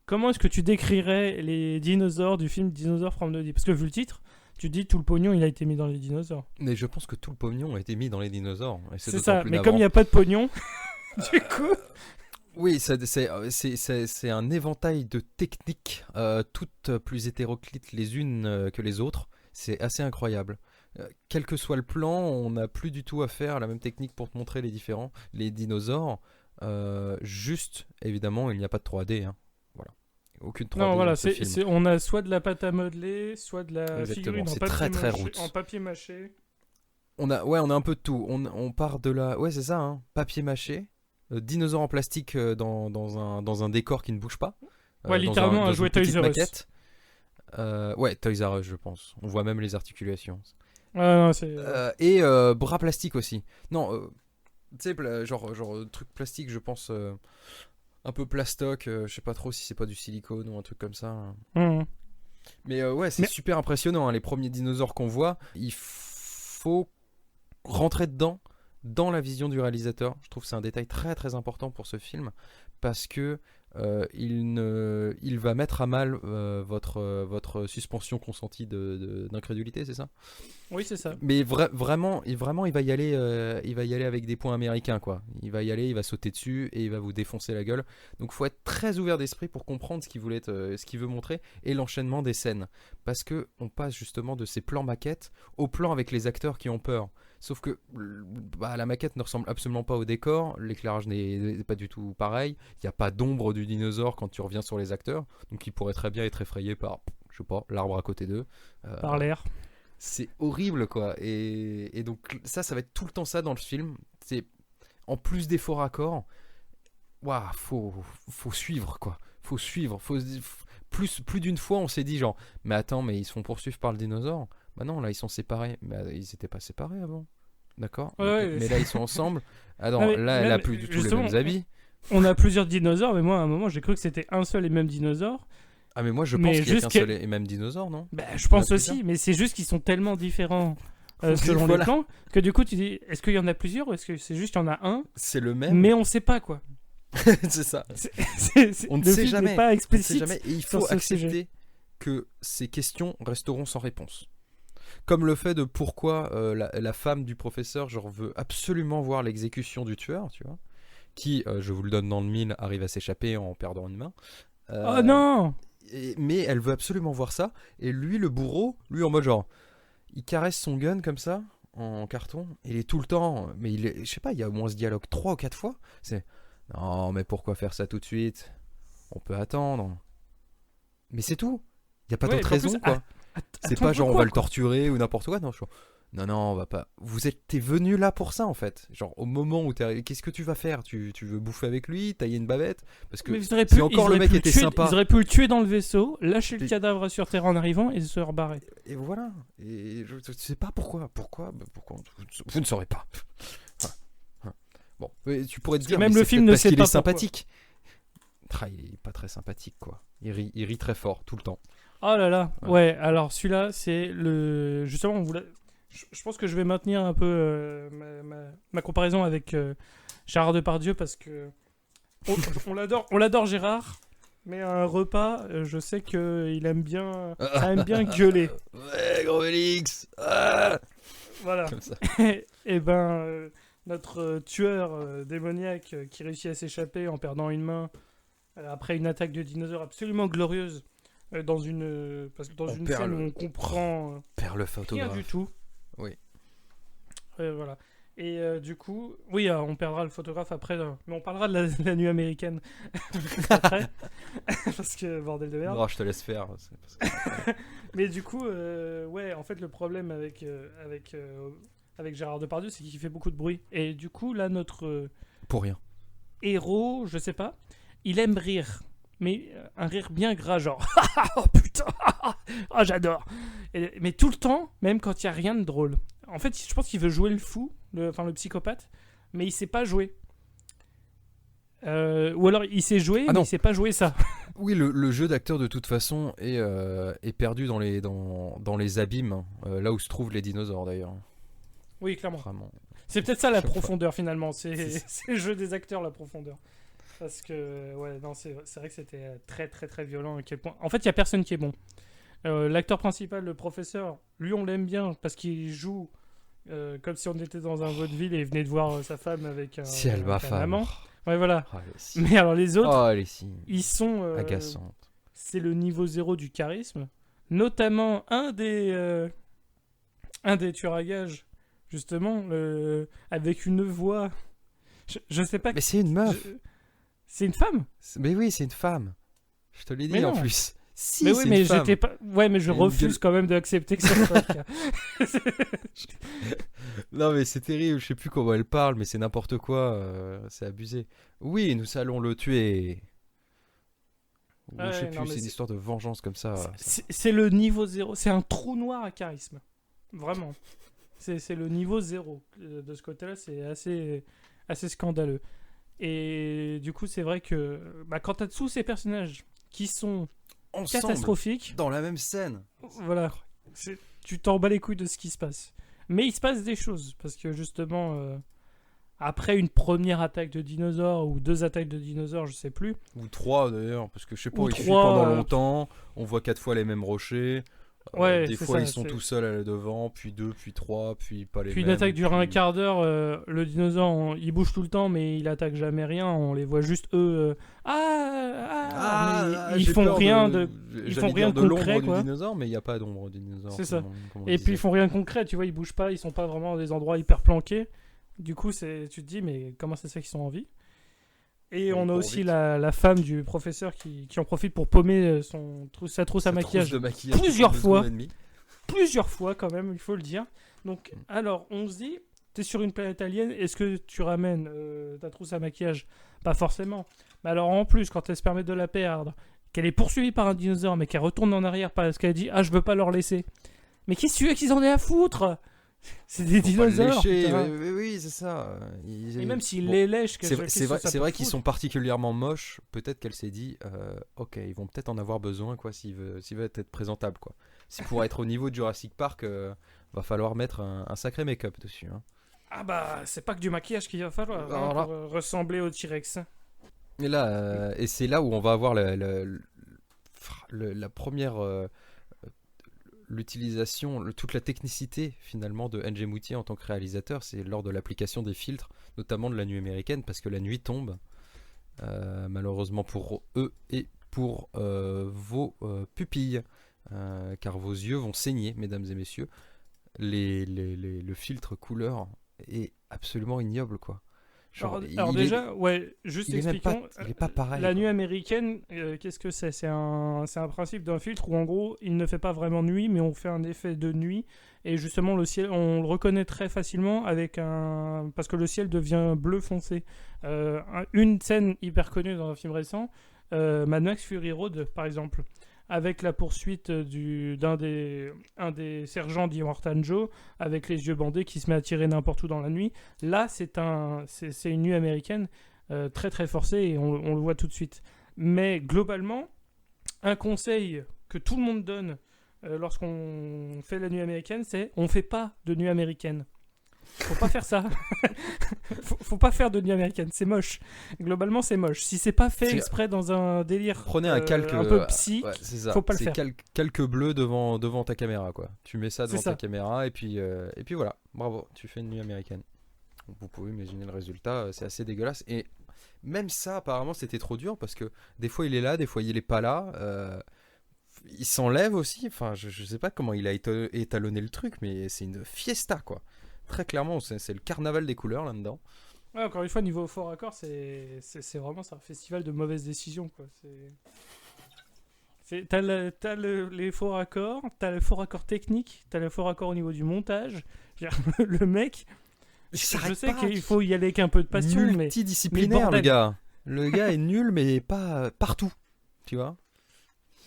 comment est-ce que tu décrirais les dinosaures du film Dinosaur from the Deep? Parce que vu le titre, tu te dis tout le pognon, il a été mis dans les dinosaures. Mais je pense que tout le pognon a été mis dans les dinosaures. Et C'est d'autant ça, plus mais navrant. comme il n'y a pas de pognon, du coup. Oui, c'est un éventail de techniques, toutes plus hétéroclites les unes que les autres. C'est assez incroyable. Quel que soit le plan, on n'a plus du tout à faire la même technique pour te montrer les dinosaures. Juste, évidemment, il n'y a pas de 3D, hein. Voilà. Aucune 3D Non, voilà, dans ce film. on a soit de la pâte à modeler, soit de la Exactement, figurine en c'est papier, très, très mâché, roots. en papier mâché. On a un peu de tout. On part de la... Ouais, c'est ça, hein. Papier mâché, dinosaures en plastique dans un décor qui ne bouge pas. Ouais, littéralement un dans une jouet Toys petite R Us. maquette. Ouais, Toys R Us, je pense. On voit même les articulations. Non, c'est... Et bras plastique aussi. Non, tu sais, genre truc plastique, je pense, un peu plastoc. Je sais pas trop si c'est pas du silicone ou un truc comme ça. Mhm. Mais ouais, c'est Mais- super impressionnant, hein, les premiers dinosaures qu'on voit. Il faut rentrer dedans, dans la vision du réalisateur. Je trouve que c'est un détail très très important pour ce film, parce que il va mettre à mal votre suspension consentie d'incrédulité, c'est ça? Oui, c'est ça. Mais vraiment, il va il va y aller avec des points américains, quoi. Il va y aller, il va sauter dessus et il va vous défoncer la gueule. Donc faut être très ouvert d'esprit pour comprendre ce qu'il veut montrer et l'enchaînement des scènes, parce que on passe justement de ces plans maquettes aux plans avec les acteurs qui ont peur. Sauf que bah, la maquette ne ressemble absolument pas au décor, l'éclairage n'est pas du tout pareil, il n'y a pas d'ombre du dinosaure quand tu reviens sur les acteurs, donc ils pourraient très bien être effrayés par, je sais pas, l'arbre à côté d'eux. Par l'air. C'est horrible, quoi. Et donc ça va être tout le temps ça dans le film. C'est en plus des faux raccords, waouh, faut suivre, quoi. Faut suivre. Plus d'une fois, on s'est dit genre, mais attends, mais ils se font poursuivre par le dinosaure. Bah non, là ils sont séparés. Mais ils étaient pas séparés avant. D'accord. Mais là ils sont ensemble. Ah non, Ah, mais là elle a même, plus du tout les justement, mêmes habits. on a plusieurs dinosaures, mais moi, à un moment, j'ai cru que c'était un seul et même dinosaure. Ah mais moi je Mais pense qu'il y a juste qu'un que- seul et même dinosaure, non? Bah, je Il y en a pense aussi, plusieurs. mais c'est juste qu'ils sont tellement différents Oui, selon voilà. les plans que du coup, tu dis, est-ce qu'il y en a plusieurs ou est-ce que c'est juste qu'il y en a un, C'est le même. mais on sait pas quoi. C'est ça. On ne Le sait film jamais. n'est pas On ne sait explicite. jamais. Et il sur faut ce sujet. accepter que ces questions resteront sans réponse. Comme le fait de pourquoi la femme du professeur, genre, veut absolument voir l'exécution du tueur, tu vois, qui, je vous le donne dans le mille, arrive à s'échapper en perdant une main. Oh non! Mais elle veut absolument voir ça. Et lui, le bourreau, lui en mode genre, il caresse son gun comme ça, en carton. Il est tout le temps, mais je sais pas, il y a au moins ce dialogue 3 ou 4 fois. C'est, non, mais pourquoi faire ça tout de suite? On peut attendre. Mais c'est tout. Il n'y a pas Ouais, d'autre et en plus, raison, quoi. C'est attends, pas genre on quoi, va le torturer ou n'importe quoi. Non, non, non, on va pas. T'es venu là pour ça en fait. Genre au moment où qu'est-ce que tu vas faire? Tu veux bouffer avec lui, tailler une bavette? Parce que Mais ils auraient si pu, encore ils le auraient mec pu était tuer, sympa. Ils auraient pu le tuer dans le vaisseau, lâcher le Et- cadavre sur Terre en arrivant et se rebarrer. Et voilà. Et je sais pas pourquoi. Pourquoi? Pourquoi? Vous ne saurez pas. Bon, mais tu pourrais te Parce que dire, même mais le c'est film peut-être ne parce sait qu'il pas est pourquoi. sympathique. Il est pas très sympathique, quoi. Il rit très fort tout le temps. Oh là là, Ouais. ouais, alors celui-là, c'est le. Justement, je pense que je vais maintenir un peu ma comparaison avec Gérard Depardieu parce que on l'adore Gérard, mais à un repas, je sais qu'il aime bien, ça aime bien gueuler. Ouais, gros Félix. Ah Voilà. Comme ça. Et ben, notre tueur démoniaque qui réussit à s'échapper en perdant une main après une attaque de dinosaure absolument glorieuse dans parce que dans On une perd scène le- où on comprend Perd le rien photographe. du tout. Oui. Voilà. Et du coup, oui, on perdra le photographe après, mais on parlera de la nuit américaine après, parce que bordel de merde. Non, je te laisse faire. Mais du coup, ouais, en fait, le problème avec Gérard Depardieu, c'est qu'il fait beaucoup de bruit. Et du coup, là, notre Pour rien. héros, je sais pas, il aime rire. Mais un rire bien gras, genre oh putain, oh j'adore. Mais tout le temps, même quand il y a rien de drôle. En fait, je pense qu'il veut jouer le fou, enfin le psychopathe, mais il sait pas jouer. Ou alors il sait jouer, mais non. il sait pas jouer ça. Oui, le jeu d'acteur de toute façon est perdu dans les abîmes, hein, là où se trouvent les dinosaures d'ailleurs. Oui, clairement. Vraiment. C'est peut-être ça la Je sais pas. profondeur finalement. C'est C'est ça. c'est le jeu des acteurs, la profondeur. Parce que, ouais, non, c'est vrai que c'était très, très, très violent. À quel point... En fait, il n'y a personne qui est bon. L'acteur principal, le professeur, lui, on l'aime bien parce qu'il joue comme si on était dans un vaudeville et il venait de voir sa femme avec un, Si elle ma avec un femme. amant. Ouais, voilà. Oh, elle est si- Mais alors, les autres, Oh, elle est si ils sont. agaçante. C'est le niveau zéro du charisme. Notamment un des tueurs à gages, justement, avec une voix. Je sais pas. Mais c'est une meuf. C'est une femme? Mais oui, c'est une femme. Je te l'ai Mais dit en non. plus. Si, Mais c'est oui, une mais femme. j'étais pas. Ouais, mais je Et une refuse gueule- quand même d'accepter que ce soit le cas. Non mais c'est terrible, je sais plus comment elle parle, mais c'est n'importe quoi, c'est abusé. Oui, nous allons le tuer. Ou je sais Ouais, non, plus, mais c'est une histoire de vengeance comme ça. c'est le niveau zéro. C'est un trou noir à charisme. Vraiment. C'est le niveau zéro. De ce côté-là, c'est assez scandaleux. Et du coup, c'est vrai que quand t'as tous ces personnages qui sont Ensemble, catastrophiques, dans la même scène. voilà, tu t'en bats les couilles de ce qui se passe. Mais il se passe des choses, parce que justement, après une première attaque de dinosaures, ou 2 attaques de dinosaures, je sais plus, Ou 3 d'ailleurs, parce que je sais pas, ou il fuit 3, pendant longtemps, on voit 4 fois les mêmes rochers. ouais, Des c'est fois ça. ils sont tout seuls à devant, puis 2, puis 3, puis pas les Puis une mêmes. attaque dure un puis- quart d'heure, le dinosaure, il bouge tout le temps, mais il attaque jamais rien, on les voit juste eux, mais ils j'ai font peur rien j'allais ils font dire rien de de l'ombre concret, du quoi. dinosaure, mais il n'y a pas d'ombre du dinosaure. C'est ça. Comme on Et puis disait. ils font rien de concret, tu vois, ils bougent pas, ils sont pas vraiment dans des endroits hyper planqués. Du coup, tu te dis, mais comment ça se fait qu'ils sont en vie? Et Et on ils a courent aussi vite. la femme du professeur qui en profite pour paumer sa trousse à Sa trousse maquillage de maquillage plusieurs qui prend 2 fois. secondes et demie. plusieurs fois quand même, il faut le dire. Donc, alors, on se dit, t'es sur une planète alien, est-ce que tu ramènes ta trousse à maquillage? Pas forcément. Mais alors, en plus, quand elle se permet de la perdre, qu'elle est poursuivie par un dinosaure, mais qu'elle retourne en arrière parce qu'elle dit, ah, je veux pas leur laisser. Mais qu'est-ce que tu veux qu'ils en aient à foutre? C'est des Faut pas le dinosaures. lécher, putain. oui, c'est ça. Et même s'ils Bon, les lèchent, c'est vrai qu'ils sont particulièrement moches. Peut-être qu'elle s'est dit, ok, ils vont peut-être en avoir besoin, quoi, s'ils veulent être présentables, quoi. Si pour être au niveau de Jurassic Park, va falloir mettre un sacré make-up dessus. Hein. Ah bah, c'est pas que du maquillage qu'il va falloir Alors là- pour ressembler au T-Rex. Et là, et c'est là où on va avoir la première l'utilisation, toute la technicité finalement de N.G. Moutier en tant que réalisateur, c'est lors de l'application des filtres, notamment de la nuit américaine, parce que la nuit tombe, malheureusement pour eux et pour vos pupilles, car vos yeux vont saigner, mesdames et messieurs. Le filtre couleur est absolument ignoble, quoi. Genre, Alors déjà, ouais, juste il est même expliquons. il est pas pareil. La quoi. nuit américaine, qu'est-ce que c'est C'est un principe d'un filtre où en gros, il ne fait pas vraiment nuit, mais on fait un effet de nuit. Et justement, le ciel, on le reconnaît très facilement parce que le ciel devient bleu foncé. Une scène hyper connue dans un film récent, Mad Max Fury Road, par exemple, avec la poursuite un des sergents d'Immortan Joe, avec les yeux bandés, qui se met à tirer n'importe où dans la nuit. Là, c'est une nuit américaine très très forcée, et on le voit tout de suite. Mais globalement, un conseil que tout le monde donne lorsqu'on fait la nuit américaine, c'est on fait pas de nuit américaine. Faut pas faire ça. faut pas faire de nuit américaine, c'est moche. Globalement, c'est moche. Si c'est pas fait exprès dans un délire Prenez un calque un peu psy, ouais, c'est ça. faut pas le faire. Calque bleu devant ta caméra, quoi. Tu mets ça devant C'est ça. ta caméra et puis voilà. Bravo, tu fais une nuit américaine. Donc, vous pouvez imaginer le résultat, c'est assez dégueulasse. Et même ça, apparemment, c'était trop dur parce que des fois il est là, des fois il est pas là. Il s'enlève aussi. Enfin, je sais pas comment il a étalonné le truc, mais c'est une fiesta, quoi. Très clairement, c'est le carnaval des couleurs là-dedans. Ouais, encore une fois, niveau faux raccord, c'est vraiment un festival de mauvaises décisions, quoi. T'as les faux raccords, t'as le faux raccord technique, t'as le faux raccord au niveau du montage. Je veux dire, le mec, je sais qu'il faut y aller avec un peu de passion, mais multidisciplinaire, bordel. le gars. Le gars est nul, mais pas partout. Tu vois.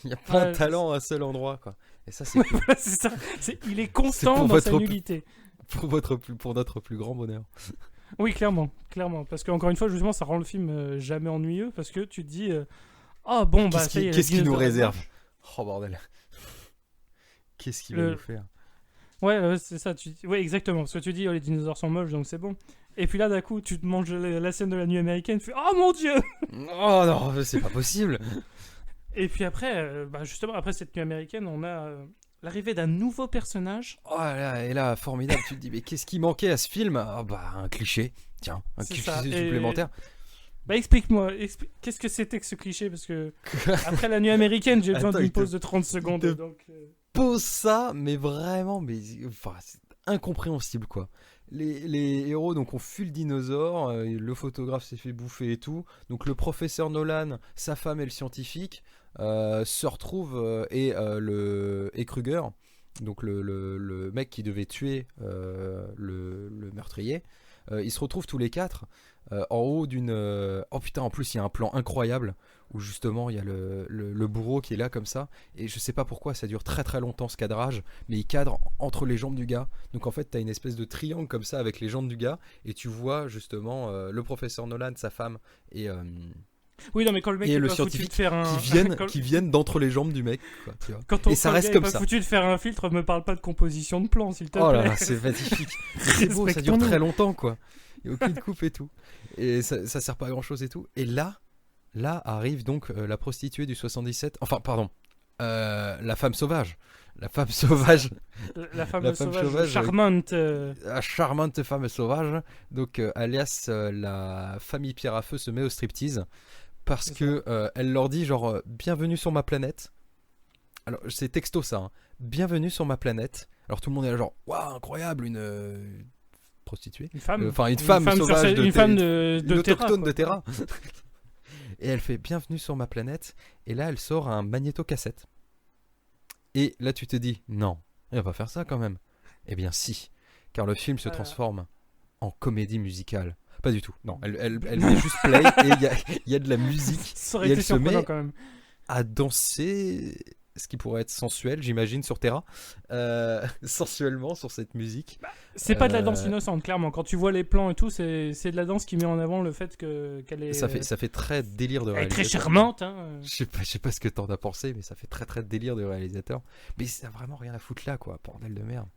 Il n'y a pas Ouais, de talent à un seul endroit, quoi. Et ça, c'est cool. voilà, c'est ça. Il est constant pour dans sa votre- nullité. pour notre plus grand bonheur. Oui, clairement. Parce qu'encore une fois, justement, ça rend le film jamais ennuyeux, parce que tu te dis, ah bon, bah, ça y est, Qu'est-ce les qu'il nous dinosaures réserve? marchent. Oh bordel. Qu'est-ce qu'il va nous faire? Ouais, c'est ça. Ouais, exactement. Parce que tu dis, oh, les dinosaures sont moches, donc c'est bon. Et puis là, d'un coup, tu te manges la scène de la nuit américaine, tu fais, oh mon dieu! Oh non, c'est pas possible. Et puis après, justement, après cette nuit américaine, on a l'arrivée d'un nouveau personnage. Oh là, et là, formidable. Tu te dis, mais qu'est-ce qui manquait à ce film? Ah bah, un cliché. Tiens, un C'est cliché ça. supplémentaire. Bah explique-moi, qu'est-ce que c'était que ce cliché? Parce que après la nuit américaine, j'ai besoin Attends, d'une il te- pause de 30 secondes. te- Donc, Pose ça, mais vraiment, enfin, c'est incompréhensible, quoi. Les héros donc ont fui le dinosaure, le photographe s'est fait bouffer et tout. Donc le professeur Nolan, sa femme et le scientifique se retrouvent et Kruger, donc le mec qui devait tuer le meurtrier, Ils se retrouvent tous les quatre en haut d'une... Oh putain, en plus il y a un plan incroyable où justement il y a le bourreau qui est là comme ça, et je sais pas pourquoi ça dure très très longtemps ce cadrage, mais il cadre entre les jambes du gars. Donc en fait t'as une espèce de triangle comme ça avec les jambes du gars, et tu vois justement le professeur Nolan, sa femme, Oui, non, mais quand le mec et est le pas foutu de scientifique faire un. qui viennent d'entre les jambes du mec, quoi, tu vois. Et ça Quand le reste gars est comme pas ça. foutu de faire un filtre, me parle pas de composition de plan, s'il te plaît. Oh là là, c'est magnifique. Mais c'est beau, ça dure Respectons-nous. très longtemps, quoi. Il n'y a aucune coupe et tout. Et ça sert pas à grand chose et tout. Et là arrive donc la prostituée du 77. Enfin, pardon. La femme sauvage. La femme sauvage. La femme La femme sauvage, sauvage, charmante. La charmante femme sauvage. Donc, alias, la famille Pierre à Feu se met au striptease. Parce C'est que elle leur dit, genre, bienvenue sur ma planète. Alors, c'est texto ça. Hein. Bienvenue sur ma planète. Alors, tout le monde est là, genre, waouh, incroyable, une prostituée. Une femme. Enfin, une femme sauvage. sur- de une Té- femme de une Terra, autochtone quoi. de Terra. Et elle fait bienvenue sur ma planète. Et là, elle sort un magnétocassette. Et là, tu te dis, non, elle va pas faire ça quand même. Eh bien, si. Car le film se transforme en comédie musicale. Pas du tout. Non, elle met juste play et il y a de la musique. Ça aurait Et été elle se met surprenant quand même. à danser, ce qui pourrait être sensuel, j'imagine, sur Terra. Sensuellement sur cette musique. C'est pas de la danse innocente, clairement. Quand tu vois les plans et tout, c'est de la danse qui met en avant le fait qu'elle est. Ça fait très délire de Elle est très réalisateur. charmante, hein. Je sais pas ce que t'en as pensé, mais ça fait très très délire de réalisateur. Mais ça a vraiment rien à foutre là, quoi. Bordel de merde.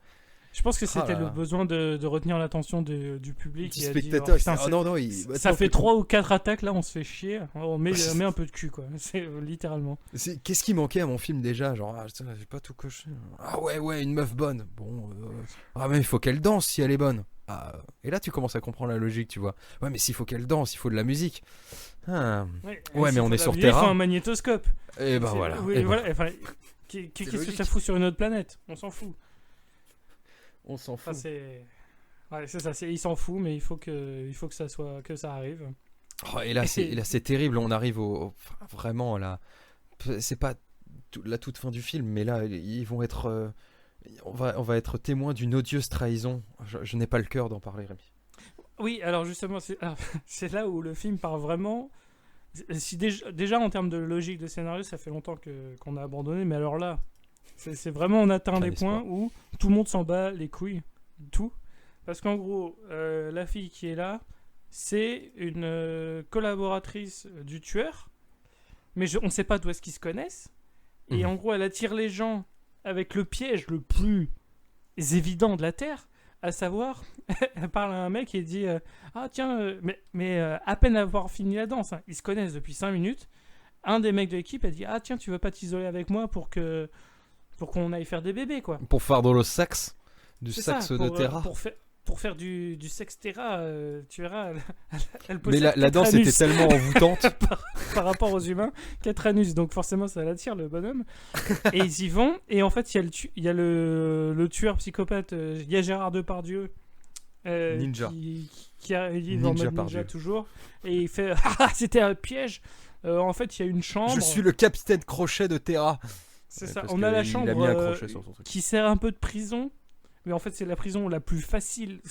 Je pense que Ah c'était là le là. besoin de retenir l'attention du public. Du qui a dit, spectateur, oh, putain, oh non, non, ça fait 3 ou 4 attaques là, on se fait chier. On met un peu de cul, quoi. C'est littéralement. Qu'est-ce qui manquait à mon film déjà? Genre, ah, putain, j'ai pas tout coché. Ah ouais, une meuf bonne. Bon, ah, mais il faut qu'elle danse si elle est bonne. Ah, et là, tu commences à comprendre la logique, tu vois. Ouais, mais s'il faut qu'elle danse, il faut de la musique. Ah. Ouais, mais on est sur Il faut Terra. un magnétoscope. Et bah C'est- voilà. oui, Et ben, voilà. Enfin, qu'est-ce que logique. ça fout sur une autre planète? On s'en fout. on s'en fout. Enfin, c'est ça. Il s'en fout, mais il faut que ça arrive. Oh, et là, c'est terrible. On arrive enfin, vraiment là. C'est pas la toute fin du film, mais là, ils vont être. On va être témoin d'une odieuse trahison. Je n'ai pas le cœur d'en parler, Rémi. Oui, alors justement, c'est là où le film part vraiment. Si déjà en termes de logique de scénario, ça fait longtemps qu'on a abandonné, mais alors là, c'est vraiment on atteint Quel des points espoir. où tout le monde s'en bat les couilles, tout. Parce qu'en gros, la fille qui est là, c'est une collaboratrice du tueur, mais on ne sait pas d'où est-ce qu'ils se connaissent. Et Mhm. en gros, elle attire les gens avec le piège le plus évident de la Terre, à savoir, elle parle à un mec et dit ah tiens, mais à peine avoir fini la danse, hein, ils se connaissent depuis 5 minutes. Un des mecs de l'équipe a dit ah tiens, tu veux pas t'isoler avec moi pour qu'on aille faire des bébés, quoi. Pour faire dans le sax, du C'est sax ça, de Terra. pour faire du sexe Terra, tu verras, elle Mais possède la 4 danse anus était tellement envoûtante. par rapport aux humains, 4 anus, donc forcément ça l'attire, le bonhomme. Et ils y vont, et en fait il y a le tueur psychopathe, il y a Gérard Depardieu, Ninja. qui arrive en Ninja mode Pardieu. ninja toujours, et il fait ah c'était un piège. En fait il y a une chambre. Je suis le capitaine Crochet de Terra. C'est ça. Parce On a la qu'il chambre a mis un crochet sur son truc. qui sert un peu de prison, mais en fait c'est la prison la plus facile.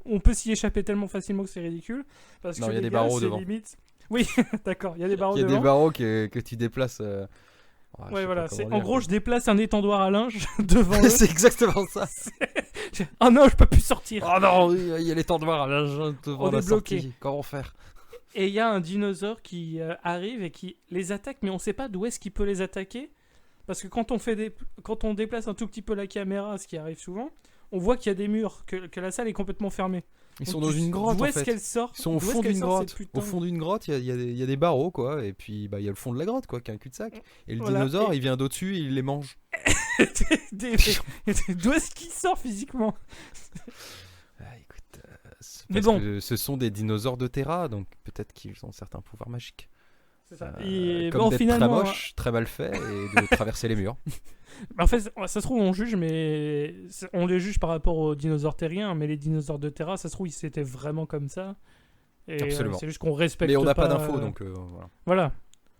On peut s'y échapper tellement facilement que c'est ridicule. Parce Non, que il y a les des gars, barreaux c'est devant. limite. Oui, d'accord, il y a des barreaux Il y a devant. des barreaux que tu déplaces. Je Ouais, sais voilà. pas comment En dire. gros, je déplace un étendoir à linge devant eux. C'est exactement ça. Oh non, je peux plus sortir. Oh non, il y a les temps de voir là, devant On la est bloqué. sortie. Comment faire? Et il y a un dinosaure qui arrive et qui les attaque, mais on sait pas d'où est-ce qu'il peut les attaquer. Parce que quand on déplace un tout petit peu la caméra, ce qui arrive souvent, on voit qu'il y a des murs, que la salle est complètement fermée. Ils Donc sont dans une grotte D'où en est-ce fait. qu'elle sort Ils sont au D'où est-ce fond qu'elle d'une sort, grotte. cette putain Au fond d'une grotte, il y a des barreaux quoi, et puis bah il y a le fond de la grotte quoi, qui est un cul-de-sac. Et le Voilà, dinosaure, et- il vient d'au-dessus, il les mange. D'où est-ce qu'il sort physiquement? Ah, écoute, Mais parce bon. que ce sont des dinosaures de Terra, donc peut-être qu'ils ont certains pouvoirs magiques. C'est ça. Comme bon, d'être finalement, très moche, très mal fait, et de traverser les murs. en fait, ça se trouve, on juge, mais on les juge par rapport aux dinosaures terriens, mais les dinosaures de Terra, ça se trouve, c'était vraiment comme ça. Et Absolument. c'est juste qu'on respecte Mais on n'a pas pas d'infos, donc voilà. Voilà.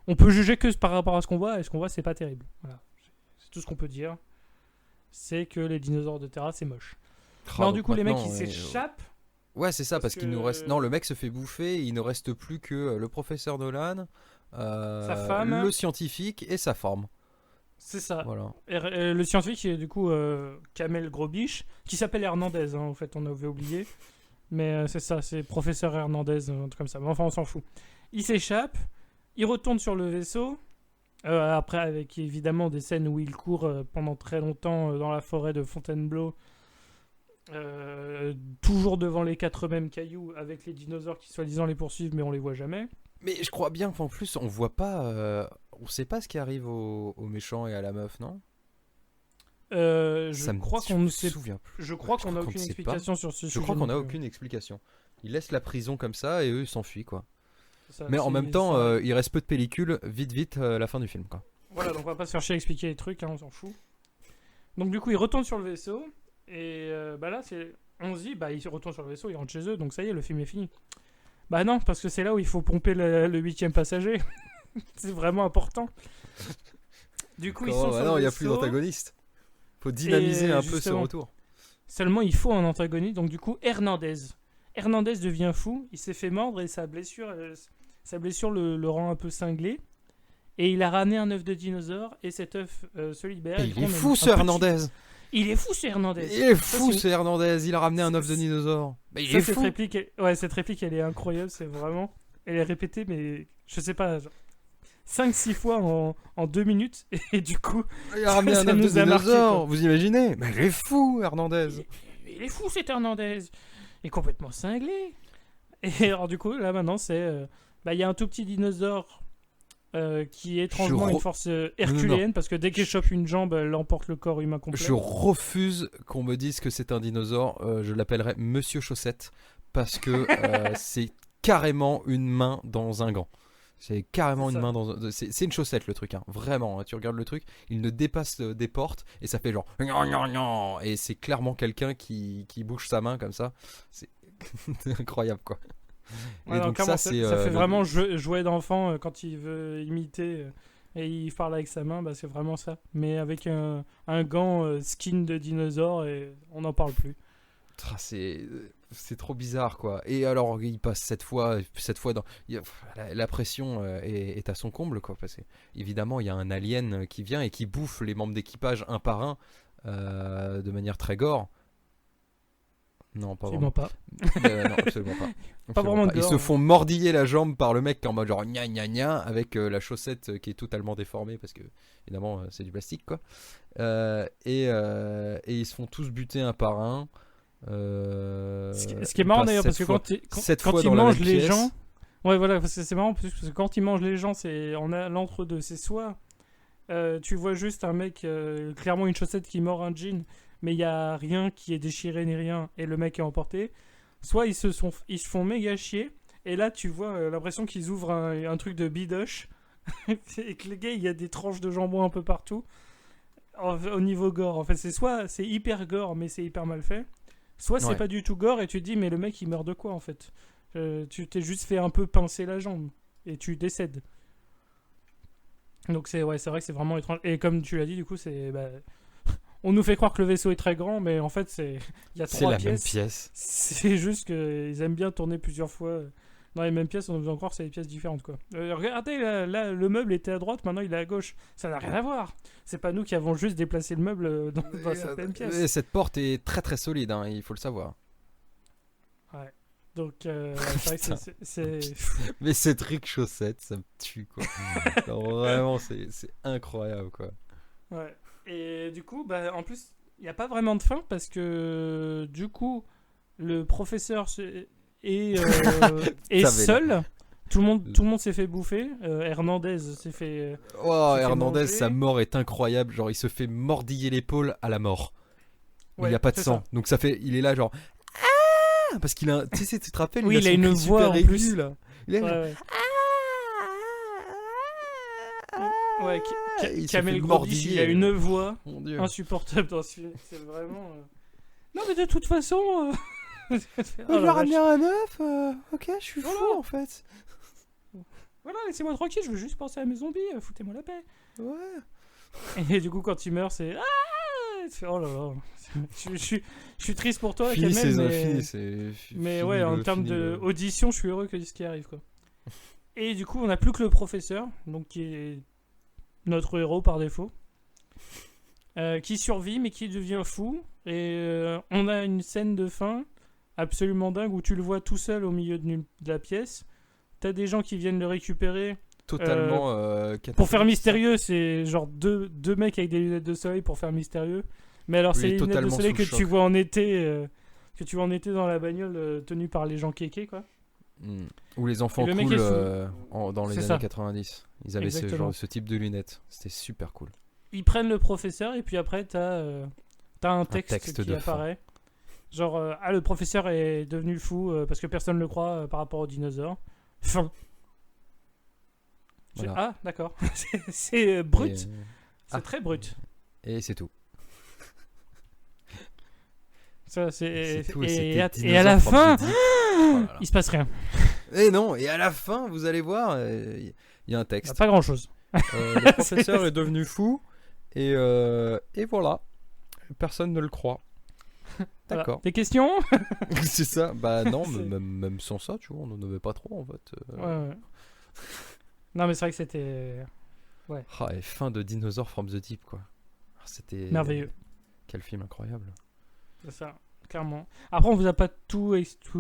On peut juger que par rapport à ce qu'on voit, et ce qu'on voit, c'est pas terrible. Voilà. C'est tout ce qu'on peut dire. C'est que les dinosaures de Terra, c'est moche. Ah, Non, donc du coup, les mecs, maintenant, ils s'échappent. Ouais, c'est ça, parce qu'il nous reste. Non, que le mec se fait bouffer, il ne reste plus que le professeur Nolan, sa femme, le scientifique et sa femme. c'est ça. Voilà. Et le scientifique, est du coup Kamel Grobiche, qui s'appelle Hernandez, en fait, on avait oublié. Mais c'est ça, c'est professeur Hernandez, un truc comme ça. Mais enfin, on s'en fout. Il s'échappe, il retourne sur le vaisseau. Après, avec évidemment des scènes où il court pendant très longtemps dans la forêt de Fontainebleau, toujours devant les 4 mêmes cailloux, avec les dinosaures qui soi-disant les poursuivent, mais on les voit jamais. Mais je crois bien qu'en plus, on voit pas. On sait pas ce qui arrive aux méchants et à la meuf, non? Je crois qu'on ne me sait. souviens plus. Je crois Je qu'on n'a crois qu'on aucune ne sait pas. explication sur ce Je sujet. crois qu'on n'a donc, aucune explication. Ils laissent la prison comme ça et eux ils s'enfuient quoi. ça, Mais en c'est- même temps, ça- il reste peu de pellicule, vite, la fin du film quoi. Voilà, donc on va pas se faire chier à expliquer les trucs, hein, on s'en fout. Donc du coup, il retourne sur le vaisseau, et bah là, on se dit, bah il retourne sur le vaisseau, il rentre chez eux, donc ça y est, le film est fini. Bah non, parce que c'est là où il faut pomper le 8ème passager. C'est vraiment important. Du coup, ils sont sur non, le il n'y a plus vaisseau, d'antagoniste. Faut dynamiser un peu ce justement, retour. seulement il faut un antagoniste, donc du coup, Hernandez. Hernandez devient fou, il s'est fait mordre et sa blessure le rend un peu cinglé. Et il a ramené un œuf de dinosaure et cet œuf se libère. Mais et il du est coup, on a fou un ce petit- Hernandez. Il est fou ce Hernandez. Il est Ça, fou c'est- ce Hernandez. Il a ramené un œuf de dinosaure. Mais il Ça, est cette fou. réplique, cette réplique, elle est incroyable, c'est vraiment. Elle est répétée, mais je sais pas, 5-6 fois en 2 minutes. Et du coup, Il a ramené ça un œuf de nous a marqué, dinosaure. quoi. Vous imaginez? Mais il est fou Hernandez. il est fou cet Hernandez. Il est complètement cinglé. Et alors, du coup, là maintenant, c'est. Il y a un tout petit dinosaure qui est étrangement Je une re- force Non, herculéenne parce que dès qu'il chope une jambe, elle emporte le corps humain complet. Je refuse qu'on me dise que c'est un dinosaure. Je l'appellerai Monsieur Chaussette parce que c'est carrément une main dans un gant. C'est carrément C'est une ça. main dans un... C'est une chaussette le truc, hein. Vraiment. Hein. Tu regardes le truc, il ne dépasse des portes et ça fait genre... gnan, gnan, gnan. Et c'est clairement quelqu'un qui bouge sa main comme ça. C'est c'est incroyable quoi. Ouais, Et non, donc clairement, ça c'est... ça fait vraiment jouet d'enfant quand il veut imiter et il parle avec sa main, bah, c'est vraiment ça. Mais avec un gant skin de dinosaure et on n'en parle plus. C'est trop bizarre quoi. Et alors il passe cette fois dans la pression est à son comble quoi parce que évidemment il y a un alien qui vient et qui bouffe les membres d'équipage un par un de manière très gore. Non, pas Absolument vraiment. pas. Non, absolument pas. Pas vraiment de Ils gore, se ouais. font mordiller la jambe par le mec en mode genre gna gna gna avec la chaussette qui est totalement déformée parce que évidemment c'est du plastique quoi. Et ils se font tous buter un par un. Ce qui est marrant d'ailleurs, parce que quand fois il dans la mange même les pièce. gens. Ouais, voilà, parce que c'est marrant parce que quand il mange les gens, on a l'entre-deux. C'est soit tu vois juste un mec, clairement une chaussette qui mord un jean, mais il n'y a rien qui est déchiré ni rien, et le mec est emporté. Soit ils se font méga chier, et là tu vois l'impression qu'ils ouvrent un truc de bidoche, et que les gars, il y a des tranches de jambon un peu partout, au niveau gore. En fait, soit c'est hyper gore, mais c'est hyper mal fait, soit c'est Ouais. pas du tout gore, et tu te dis, mais le mec il meurt de quoi en fait? Tu t'es juste fait un peu pincer la jambe, et tu décèdes. Donc c'est vrai que c'est vraiment étrange. Et comme tu l'as dit, du coup, on nous fait croire que le vaisseau est très grand, mais en fait, il y a C'est 3 la même pièces. pièce. C'est juste qu'ils aiment bien tourner plusieurs fois dans les mêmes pièces, on nous faisant croire que c'est des pièces différentes, quoi. Regardez, là, le meuble était à droite, maintenant il est à gauche. Ça n'a rien à voir. C'est pas nous qui avons juste déplacé le meuble dans certaines pièces. Et cette porte est très très solide, hein, il faut le savoir. Ouais. Donc, c'est vrai que c'est... Mais ces trucs chaussettes, ça me tue quoi. Non, vraiment, c'est incroyable quoi. Ouais. Et du coup, en plus, il n'y a pas vraiment de fin parce que du coup, le professeur est Ça va, seul. Tout le monde s'est fait bouffer. Hernandez s'est fait. Oh, s'est fait Hernandez, manger. sa mort est incroyable. Genre, il se fait mordiller l'épaule à la mort. Il Ouais, n'y a pas de c'est sang. ça. Donc ça fait, il est là genre. Ah parce qu'il a, tu sais, tu te rappelles, Oui, il a son une cri voix super en aigu, plus. là. Il est Ouais, là. ouais. Ouais, Il se Kamel fait Grobiche, il a mordiller. une voix Mon Dieu. insupportable dans ce film. C'est vraiment. Non, mais de toute façon. Oh Je la vais vache. ramener un œuf. Ok, je suis Voilà. fou en fait. Voilà, laissez-moi tranquille, je veux juste penser à mes zombies, foutez-moi la paix. Ouais. Et du coup, quand il meurt, c'est Oh là là. Je suis triste pour toi, Finis Kamel, mais ouais, en termes de d'audition, je suis heureux que ce qui arrive, quoi. Et du coup, on n'a plus que le professeur, donc qui est notre héros par défaut, qui survit mais qui devient fou. Et on a une scène de fin absolument dingue où tu le vois tout seul au milieu de la pièce. T'as des gens qui viennent le récupérer. totalement Pour faire mystérieux, c'est genre deux mecs avec des lunettes de soleil pour faire mystérieux. Mais alors, Oui, c'est les lunettes de totalement soleil sous que le tu choc. vois en été, dans la bagnole tenue par les gens kékés, quoi. Où les enfants Et le mec cool est sous- dans les C'est années ça. 90. Ils avaient Exactement. ce type de lunettes. C'était super cool. Ils prennent le professeur et puis après, t'as un texte texte qui de fin. apparaît. Genre, le professeur est devenu fou parce que personne ne le croit par rapport aux dinosaures. Fin. Voilà. Ah, d'accord. C'est brut. Et, C'est très brut. et c'est tout. Ça, C'est tout. et, c'était et à la Dinosaur fin, from the Deep. Oh là là. il se passe rien. Et non, et à la fin, vous allez voir, il y a un texte. Pas grand chose. Le professeur est devenu fou, et voilà. Personne ne le croit. D'accord. Des questions? C'est ça. Bah non, C'est- même sans ça, tu vois, on n'en avait pas trop en fait. Ouais. Non, mais c'est vrai que c'était Ah, et fin de Dinosaur from the Deep, quoi. C'était merveilleux. Quel film incroyable. C'est ça, clairement. Après, on vous a pas tout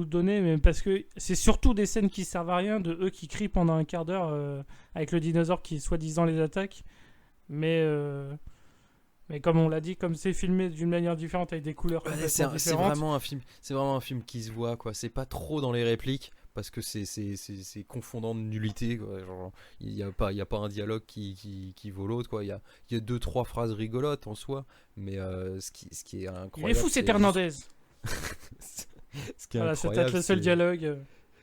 donné, mais parce que c'est surtout des scènes qui servent à rien, de eux qui crient pendant un quart d'heure avec le dinosaure qui soi-disant les attaque. Mais comme on l'a dit, comme c'est filmé d'une manière différente avec des couleurs Ouais, complètement c'est différentes. vraiment un film. C'est vraiment un film qui se voit, quoi. C'est pas trop dans les répliques parce que c'est confondant de nullité, quoi. Genre, il y a pas un dialogue qui vaut l'autre, quoi. Il y a deux trois phrases rigolotes en soi, mais ce qui est incroyable. Il est fou cet c'est Hernandez. juste- ce qui est Voilà, c'est incroyable, peut-être le seul c'est- dialogue.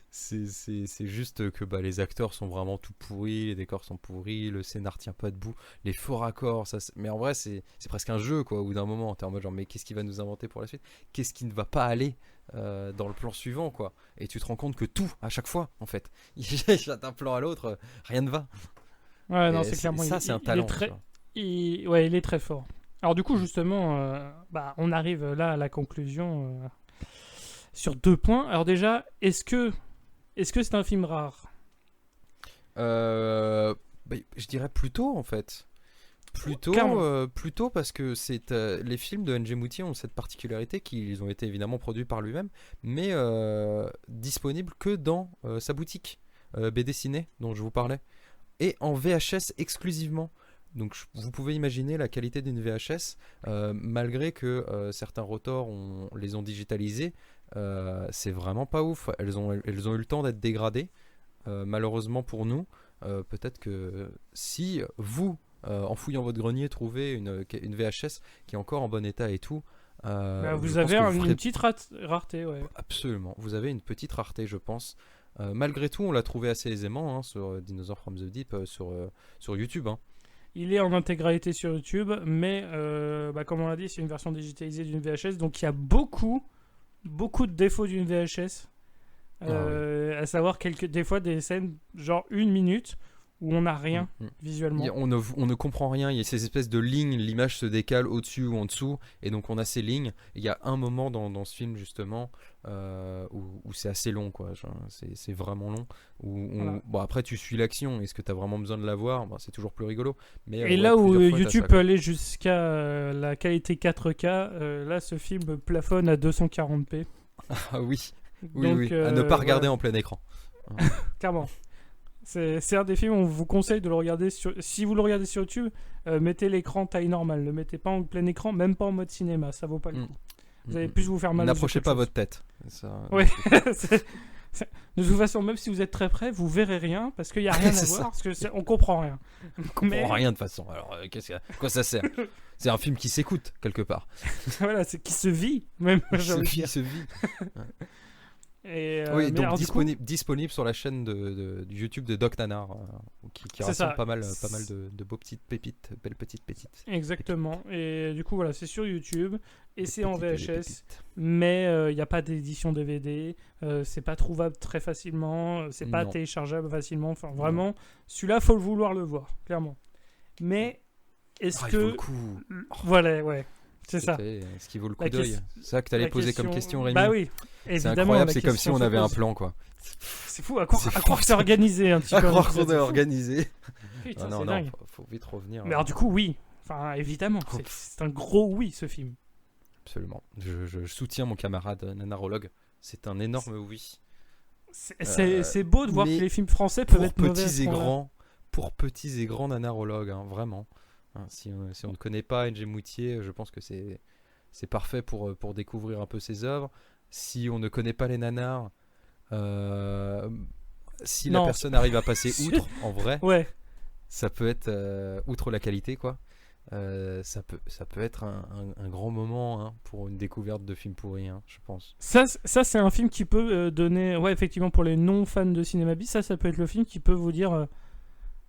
C'est juste que les acteurs sont vraiment tout pourris, les décors sont pourris, le scénar tient pas debout, les faux raccords, mais en vrai c'est presque un jeu, quoi. Au bout d'un moment t'es en mode genre mais qu'est-ce qu'il va nous inventer pour la suite, qu'est-ce qui ne va pas aller dans le plan suivant, quoi. Et tu te rends compte que tout à chaque fois en fait d'un plan à l'autre rien ne va. Ouais, Et non, c'est clairement. ça c'est un talent, Il est très, tu vois. il est très fort. Alors du coup, justement, on arrive là à la conclusion sur 2 points. Alors déjà, est-ce que c'est un film rare? Je dirais plutôt en fait. Clairement. Plutôt parce que les films de N.G. Moutier ont cette particularité qu'ils ont été évidemment produits par lui-même, mais disponibles que dans sa boutique BD Ciné dont je vous parlais, et en VHS exclusivement. Donc vous pouvez imaginer la qualité d'une VHS, malgré que certains rotors les ont digitalisés, c'est vraiment pas ouf. Elles ont eu le temps d'être dégradées, malheureusement pour nous. Peut-être que si vous, en fouillant votre grenier, trouvez une VHS qui est encore en bon état et tout, Vous je pense avez que vous ferez- une petite rareté, ouais. absolument, vous avez une petite rareté, je pense. Malgré tout, on l'a trouvé assez aisément, hein, sur Dinosaur from the Deep, sur YouTube, hein. Il est en intégralité sur YouTube, mais comme on l'a dit, c'est une version digitalisée d'une VHS, donc il y a beaucoup de défauts d'une VHS. À savoir des fois des scènes genre 1 minute où on n'a rien visuellement. On ne comprend rien, il y a ces espèces de lignes, l'image se décale au-dessus ou en dessous, et donc on a ces lignes. Il y a un moment dans ce film justement où c'est assez long, quoi. Genre, c'est vraiment long. Voilà. Bon, après tu suis l'action, est-ce que tu as vraiment besoin de la voir? C'est toujours plus rigolo. Mais, Et là où plusieurs fois, t'as YouTube ça, peut quoi. aller jusqu'à la qualité 4K, là ce film plafonne à 240p. Ah oui, Donc, oui. À ne pas regarder voilà. en plein écran. Clairement. C'est un des films où on vous conseille de le regarder si vous le regardez sur YouTube, mettez l'écran taille normale, ne mettez pas en plein écran, même pas en mode cinéma, ça vaut pas le coup. Vous allez plus vous faire mal aux yeux N'approchez qu'autre pas chose. votre tête. Ça, Ouais. De toute façon, même si vous êtes très près, vous verrez rien parce qu'il y a rien à C'est voir, ça. parce que on comprend rien. on comprend rien de toute façon. Alors, à quoi ça sert? C'est un film qui s'écoute quelque part. Voilà, c'est qui se vit même. j'ai envie de dire. se vit. Et, Oui, mais donc alors, du coup, disponible sur la chaîne du YouTube de Doc Nanar, qui C'est rassemble ça. pas mal de beaux petites pépites, belles petites pépites. exactement. Et du coup, voilà, c'est sur YouTube et Des c'est en petites belles VHS, pépites. mais il n'y a pas d'édition DVD, c'est pas trouvable très facilement, c'est pas Non. téléchargeable facilement. Enfin, vraiment, celui-là, faut le vouloir le voir, clairement. Mais est-ce Ah, il que vaut le coup. voilà, ouais. C'est ça. Ce qui vaut le coup La d'œil. ques- C'est ça que t'allais La poser comme question, Rémi. Bah oui, C'est évidemment. incroyable, la c'est comme si question on se avait un pose. plan, quoi. C'est fou, à croire C'est à fou, croire que c'est organisé un petit À peu. croire qu'on l'épisode, est c'est fou. organisé. Putain, Ah non, c'est non, dingue. faut vite revenir. Mais alors du coup, oui. Enfin, évidemment, c'est un gros oui, ce film. Absolument. Je soutiens mon camarade nanarologue. C'est un énorme oui. C'est beau de voir que mais les films français peuvent Pour être mauvais à petits ce et point-là. grands, pour petits et grands nanarologues, hein, vraiment. Hein, si on ne connaît pas NG Moutier, je pense que c'est parfait pour découvrir un peu ses œuvres. Si on ne connaît pas les nanars, euh, si la Non, personne arrive à passer outre, en vrai, Ouais, ça peut être, outre la qualité, quoi, ça peut être un grand moment, hein, pour une découverte de films pourris, hein, je pense. ça c'est un film qui peut donner. Ouais, effectivement, pour les non-fans de cinéma bis, ça peut être le film qui peut vous dire.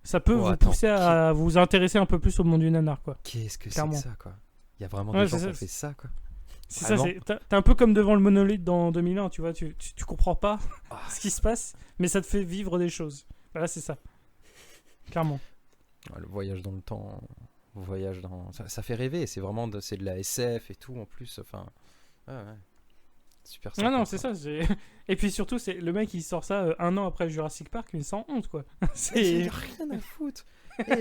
Ça peut Oh, vous attends, pousser à vous intéresser un peu plus au monde du nanar, quoi. Qu'est-ce que c'est Clairement. que ça, quoi? Il y a vraiment Ouais, des gens c'est qui ont ça. fait ça, quoi. C'est ça, Vraiment t'es un peu comme devant le monolithe dans 2001, tu vois, tu comprends pas Ah, ce qui se passe, mais ça te fait vivre des choses. Voilà, c'est ça. Clairement. le voyage dans le temps, voyage dans... Ça fait rêver, c'est vraiment c'est de la SF et tout en plus, enfin... Ouais. Super sympa. Ah non, c'est ça. Et puis surtout, c'est le mec il sort ça un an après Jurassic Park, mais sans honte, quoi. Il C'est. n'y a rien à foutre. Et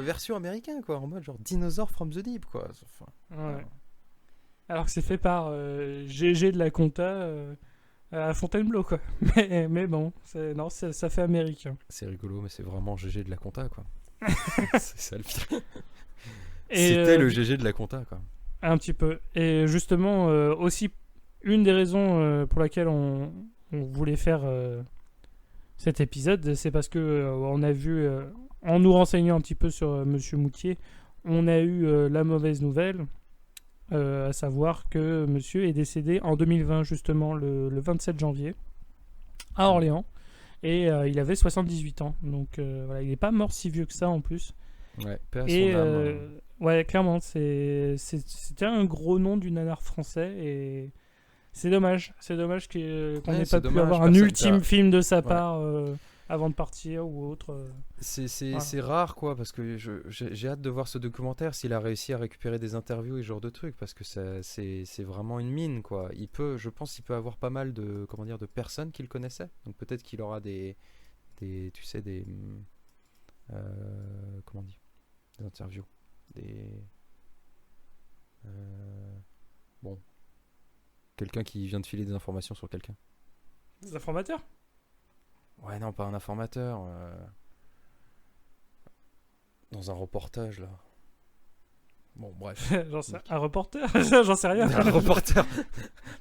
version américaine, quoi, en mode genre Dinosaur from the Deep, quoi. Enfin, Ouais. Alors que c'est fait par GG de la Compta à Fontainebleau, quoi. Mais bon, non, ça fait américain. c'est rigolo, mais c'est vraiment GG de la compta, quoi. C'est ça le pire. Et, C'était le GG de la compta, quoi. Un petit peu. Et justement, aussi, une des raisons pour laquelle on voulait faire cet épisode, c'est parce que on a vu, en nous renseignant un petit peu sur Monsieur Moutier, on a eu la mauvaise nouvelle, à savoir que Monsieur est décédé en 2020, justement, le 27 janvier, à Orléans. Et il avait 78 ans. Donc voilà, il n'est pas mort si vieux que ça en plus. Ouais, paix à son Et âme. ouais, clairement, c'était un gros nom du nanar français et c'est dommage. C'est dommage qu'on Ouais, n'ait c'est pas pu dommage, avoir un personne ultime t'a- film de sa Ouais. part avant de partir ou autre. Voilà. C'est rare, quoi, parce que j'ai hâte de voir ce documentaire s'il a réussi à récupérer des interviews et ce genre de trucs, parce que c'est vraiment une mine, quoi. Je pense qu'il peut avoir pas mal de, comment dire, de personnes qu'il connaissait. Donc peut-être qu'il aura tu sais, comment on dit, des interviews, bon, quelqu'un qui vient de filer des informations sur quelqu'un. Des informateurs. Ouais, non, pas un informateur. Dans un reportage, là. Bon, bref. Un reporter. J'en sais rien. Un reporter.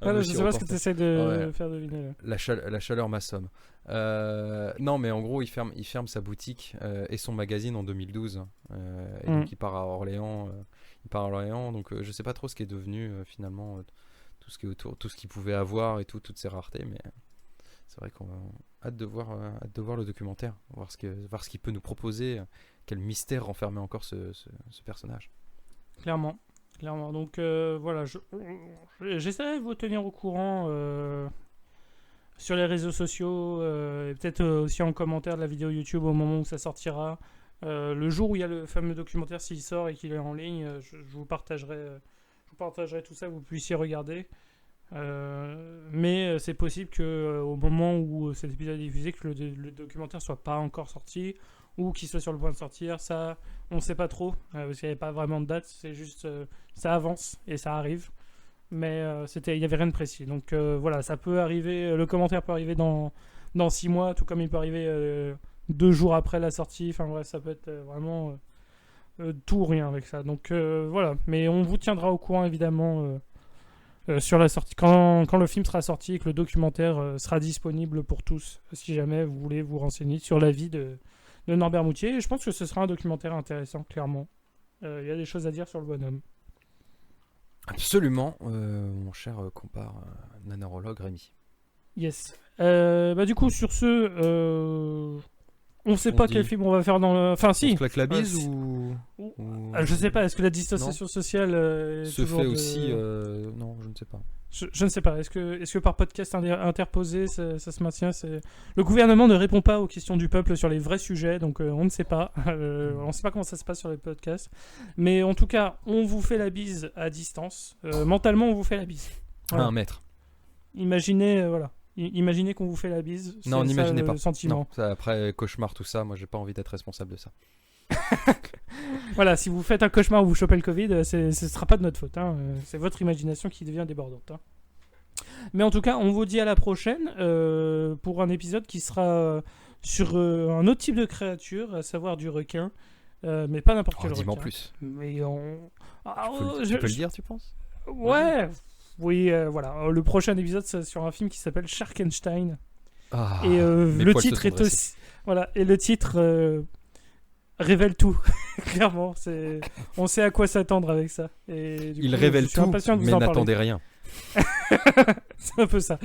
Voilà, je sais pas ce que tu essaies de Ouais. faire deviner là. La chaleur m'assomme. Non, mais en gros, il ferme sa boutique et son magazine en 2012. Et donc, il part à Orléans. Donc, je sais pas trop ce qui est devenu finalement, tout ce qui est autour, tout ce qu'il pouvait avoir et toutes ces raretés. Mais c'est vrai qu'on a hâte de voir le documentaire, voir ce qu'il peut nous proposer. Quel mystère renfermait encore ce personnage. Clairement. Donc voilà, j'essaierai de vous tenir au courant sur les réseaux sociaux et peut-être aussi en commentaire de la vidéo YouTube au moment où ça sortira. Le jour où il y a le fameux documentaire, s'il sort et qu'il est en ligne, je vous partagerai tout ça, que vous puissiez regarder. Mais c'est possible que au moment où cet épisode est diffusé, que le documentaire soit pas encore sorti ou qu'il soit sur le point de sortir. Ça, on sait pas trop parce qu'il n'y avait pas vraiment de date. C'est juste ça avance et ça arrive. Mais il y avait rien de précis. Donc voilà, ça peut arriver. Le commentaire peut arriver dans 6 mois, tout comme il peut arriver 2 jours après la sortie. Enfin bref, ça peut être vraiment tout ou rien avec ça. Donc voilà. Mais on vous tiendra au courant évidemment. Sur la sortie, quand le film sera sorti et que le documentaire sera disponible pour tous, si jamais vous voulez vous renseigner sur la vie de Norbert Moutier. Et je pense que ce sera un documentaire intéressant, clairement. Il y a des choses à dire sur le bonhomme. Absolument, mon cher compare nanarologue Rémi. Yes. Du coup, sur ce, On sait On pas dit- quel film on va faire dans le. Enfin, On si. se claque la bise si. ou... Je sais pas, est-ce que la distanciation sociale est se toujours fait de- aussi... Non, je ne sais pas. Je ne sais pas. Est-ce que par podcast interposé, ça se maintient Le gouvernement ne répond pas aux questions du peuple sur les vrais sujets, donc on ne sait pas. On ne sait pas comment ça se passe sur les podcasts. Mais en tout cas, on vous fait la bise à distance. Mentalement, on vous fait la bise. Voilà. À 1 mètre. Imaginez, voilà. Imaginez qu'on vous fait la bise. Non, c'est n'imaginez ça, pas. le sentiment. Non, ça, après cauchemar, tout ça, moi j'ai pas envie d'être responsable de ça. Voilà, si vous faites un cauchemar ou vous chopez le Covid, ce sera pas de notre faute. Hein. C'est votre imagination qui devient débordante. Hein. Mais en tout cas, on vous dit à la prochaine pour un épisode qui sera sur un autre type de créature, à savoir du requin. Mais pas n'importe quel Dis-moi requin. plus. Mais on... Ah, Tu peux le dire, tu penses? Ouais. Oui, voilà. Le prochain épisode, c'est sur un film qui s'appelle Sharkenstein. Ah, Et mes le poils se titre sont est dressés. aussi... Voilà. Et le titre révèle tout. Clairement, on sait à quoi s'attendre avec ça. Et du Il coup, révèle je suis tout, impatient de vous mais en parler. n'attendez rien. C'est un peu ça.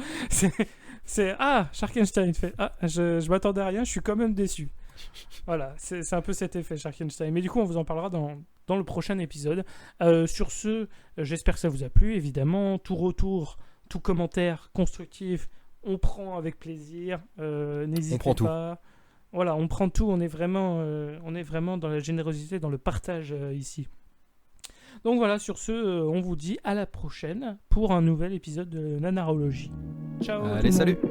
C'est Sharkenstein fait je m'attendais à rien, je suis quand même déçu. Voilà, c'est un peu cet effet Sharkenstein. Mais du coup, on vous en parlera dans le prochain épisode. Sur ce, j'espère que ça vous a plu. Évidemment, tout retour, tout commentaire constructif, on prend avec plaisir. N'hésitez On prend tout. pas. Voilà, on prend tout. On est vraiment dans la générosité, dans le partage ici. Donc voilà, sur ce, on vous dit à la prochaine pour un nouvel épisode de Nanarologie. Ciao. Allez, tout le salut. monde.